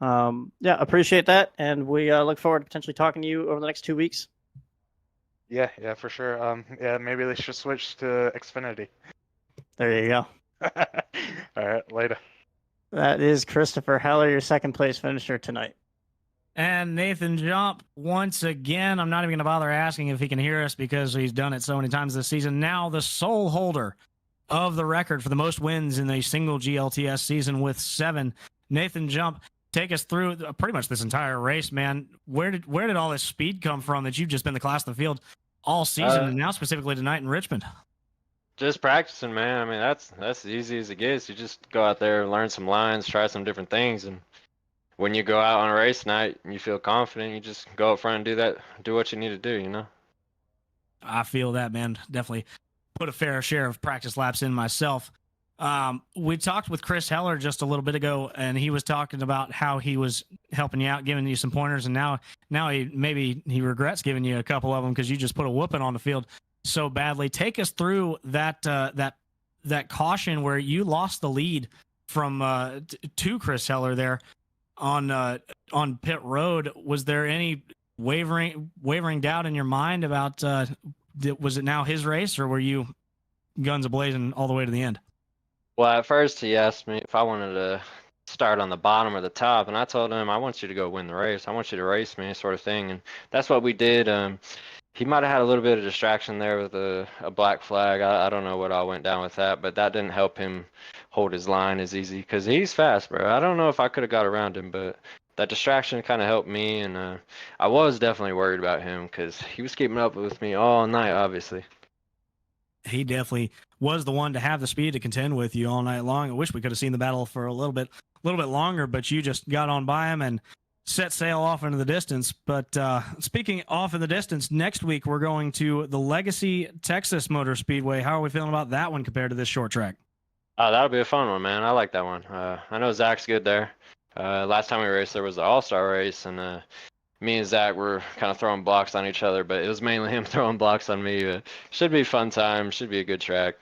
yeah, appreciate that, and we look forward to potentially talking to you over the next 2 weeks. Yeah, for sure. Yeah, maybe they should switch to Xfinity. There you go. All right, later. That is Christopher Heller, your second place finisher tonight. And Nathan Jump, once again, I'm not even going to bother asking if he can hear us because he's done it so many times this season. Now the sole holder of the record for the most wins in a single GLTS season with 7. Nathan Jump, take us through pretty much this entire race, man. Where did all this speed come from that you've just been the class of the field all season and now specifically tonight in Richmond? Just practicing, man. I mean, that's as easy as it gets. You just go out there, learn some lines, try some different things, and when you go out on a race night and you feel confident, you just go up front and do what you need to do, you know? I feel that, man. Definitely put a fair share of practice laps in myself. We talked with Chris Heller just a little bit ago, and he was talking about how he was helping you out, giving you some pointers, and now he regrets giving you a couple of them because you just put a whooping on the field so badly. Take us through that caution where you lost the lead from to Chris Heller there on pit road. Was there any wavering doubt in your mind about was it now his race, or were you guns a-blazing all the way to the end? Well, at first he asked me if I wanted to start on the bottom or the top, and I told him I want you to go win the race. I want you to race me, sort of thing, and that's what we did. He might have had a little bit of distraction there with a black flag. I don't know what all went down with that, but that didn't help him hold his line as easy because he's fast, bro. I don't know if I could have got around him, but that distraction kind of helped me, and I was definitely worried about him because he was keeping up with me all night, obviously. He definitely was the one to have the speed to contend with you all night long. I wish we could have seen the battle for a little bit longer, but you just got on by him and set sail off into the distance. But speaking off in the distance, next week we're going to the Legacy Texas Motor Speedway. How are we feeling about that one compared to this short track? Oh, that'll be a fun one, man. I like that one. I know Zach's good there. Last time we raced, there was the All-Star race, and me and Zach were kind of throwing blocks on each other, but it was mainly him throwing blocks on me. But should be a fun time. Should be a good track.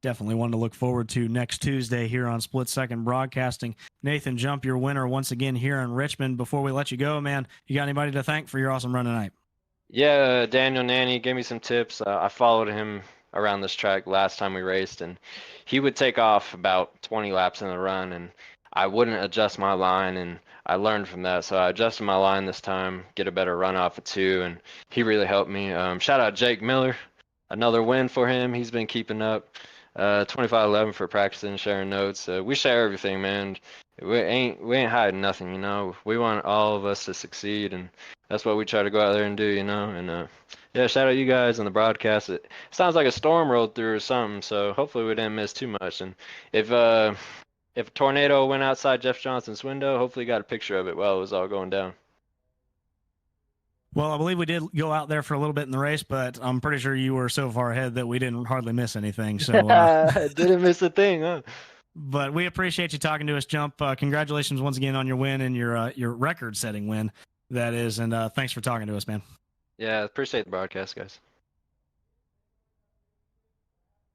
Definitely one to look forward to next Tuesday here on Split Second Broadcasting. Nathan Jump, your winner once again here in Richmond. Before we let you go, man, you got anybody to thank for your awesome run tonight? Yeah, Daniel Nanny gave me some tips. I followed him around this track last time we raced, and he would take off about 20 laps in the run, and I wouldn't adjust my line, and I learned from that. So I adjusted my line this time, get a better run off of 2, and he really helped me. Shout out Jake Miller, another win for him. He's been keeping up. 2511 for practicing, sharing notes. We share everything, man. We ain't hiding nothing, you know. We want all of us to succeed, and that's what we try to go out there and do, you know. And yeah, shout out you guys on the broadcast. It sounds like a storm rolled through or something, so hopefully we didn't miss too much. And if a tornado went outside Jeff Johnson's window, hopefully you got a picture of it while it was all going down. Well, I believe we did go out there for a little bit in the race, but I'm pretty sure you were so far ahead that we didn't hardly miss anything. So didn't miss a thing, huh? But we appreciate you talking to us, Jump. Congratulations once again on your win and your record-setting win, that is. And thanks for talking to us, man. Yeah, appreciate the broadcast, guys.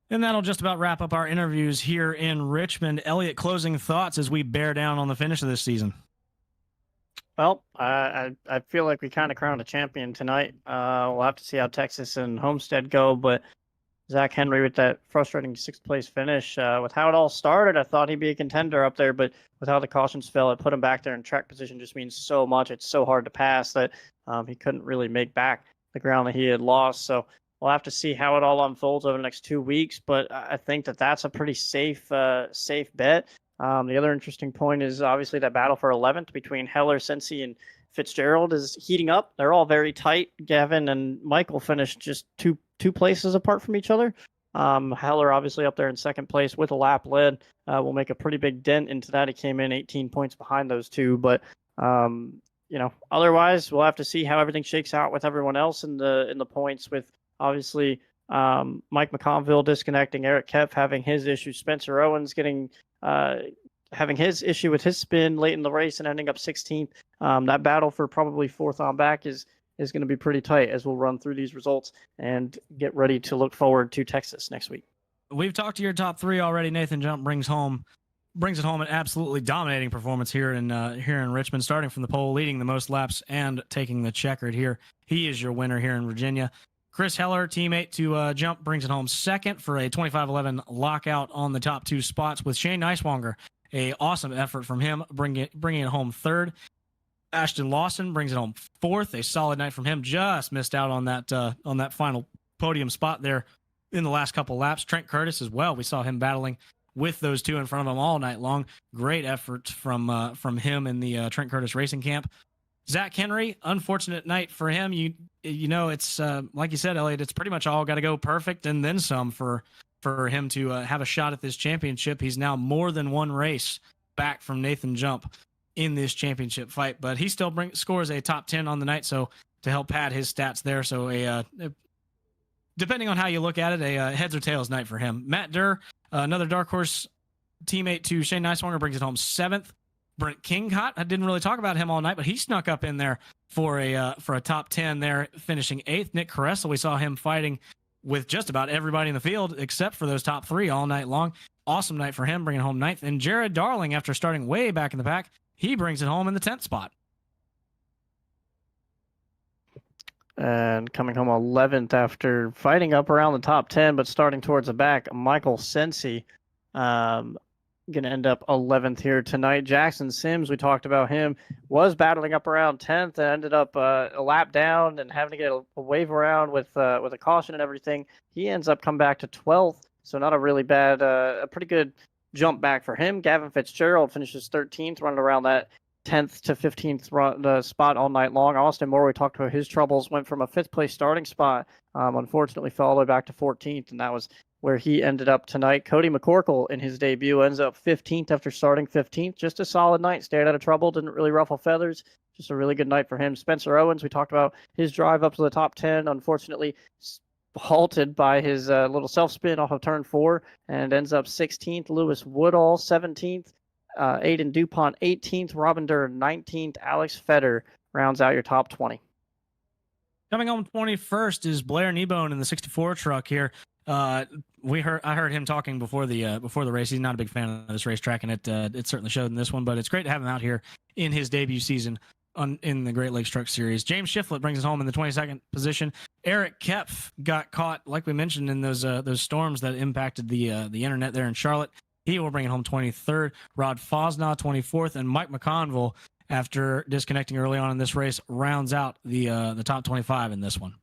And that'll just about wrap up our interviews here in Richmond. Elliot, closing thoughts as we bear down on the finish of this season. Well, I feel like we kind of crowned a champion tonight. We'll have to see how Texas and Homestead go, but Zach Henry with that frustrating 6th place finish. With how it all started, I thought he'd be a contender up there, but with how the cautions fell, it put him back there in track position just means so much. It's so hard to pass that he couldn't really make back the ground that he had lost. So we'll have to see how it all unfolds over the next 2 weeks. But I think that that's a pretty safe bet. The other interesting point is obviously that battle for 11th between Heller, Sensi, and Fitzgerald is heating up. They're all very tight. Gavin and Michael finished just two places apart from each other. Heller obviously up there in second place with a lap lead will make a pretty big dent into that. He came in 18 points behind those two, but otherwise we'll have to see how everything shakes out with everyone else in the points. With obviously Mike McConville disconnecting, Eric Kepf having his issue, Spencer Owens getting having his issue with his spin late in the race and ending up 16th. That battle for probably fourth on back is going to be pretty tight as we'll run through these results and get ready to look forward to Texas next week. We've talked to your top three already. Nathan Jump brings it home an absolutely dominating performance here in Richmond, starting from the pole, leading the most laps and taking the checkered here. He is your winner here in Virginia. Chris Heller, teammate to Jump, brings it home second for a 25-11 lockout on the top two spots, with Shane Neiswanger. A awesome effort from him, bringing it home third. Ashton Lawson brings it home fourth. A solid night from him. Just missed out on that final podium spot there in the last couple laps. Trent Curtis as well. We saw him battling with those two in front of him all night long. Great effort from him in the Trent Curtis Racing Camp. Zach Henry, unfortunate night for him. You know, it's like you said, Elliot, it's pretty much all got to go perfect and then some for him to have a shot at this championship. He's now more than one race back from Nathan Jump in this championship fight, but he still scores a top 10 on the night, so to help pad his stats there. So depending on how you look at it, a heads or tails night for him. Matt Durr, another dark horse teammate to Shane Neiswanger, brings it home seventh. Brent Kingcott, I didn't really talk about him all night, but he snuck up in there for a top 10 there, finishing eighth. Nick Caressa, we saw him fighting with just about everybody in the field except for those top three all night long. Awesome night for him, bringing home ninth. And Jared Darling, after starting way back in the pack, he brings it home in the 10th spot. And coming home 11th after fighting up around the top 10, but starting towards the back, Michael Sensi. Going to end up 11th here tonight. Jackson Sims, we talked about him, was battling up around 10th and ended up a lap down and having to get a wave around with a caution and everything. He ends up coming back to 12th, so not a really bad, a pretty good jump back for him. Gavin Fitzgerald finishes 13th, running around that 10th to 15th spot all night long. Austin Moore, we talked about his troubles, went from a 5th place starting spot, unfortunately fell all the way back to 14th, and that was where he ended up tonight. Cody McCorkle in his debut ends up 15th after starting 15th. Just a solid night. Stayed out of trouble. Didn't really ruffle feathers. Just a really good night for him. Spencer Owens, we talked about his drive up to the top 10. Unfortunately, halted by his little self-spin off of turn 4 and ends up 16th. Lewis Woodall, 17th. Aiden DuPont, 18th. Robin Durr, 19th. Alex Feder rounds out your top 20. Coming home 21st is Blair Kneebone in the 64 truck here. I heard him talking before the race. He's not a big fan of this racetrack, and it certainly showed in this one. But it's great to have him out here in his debut season in the Great Lakes Truck Series. James Shiflett brings us home in the 22nd position. Eric Kepf got caught, like we mentioned, in those storms that impacted the internet there in Charlotte. He will bring it home 23rd. Rod Fosnaugh 24th, and Mike McConville, after disconnecting early on in this race, rounds out the top 25 in this one.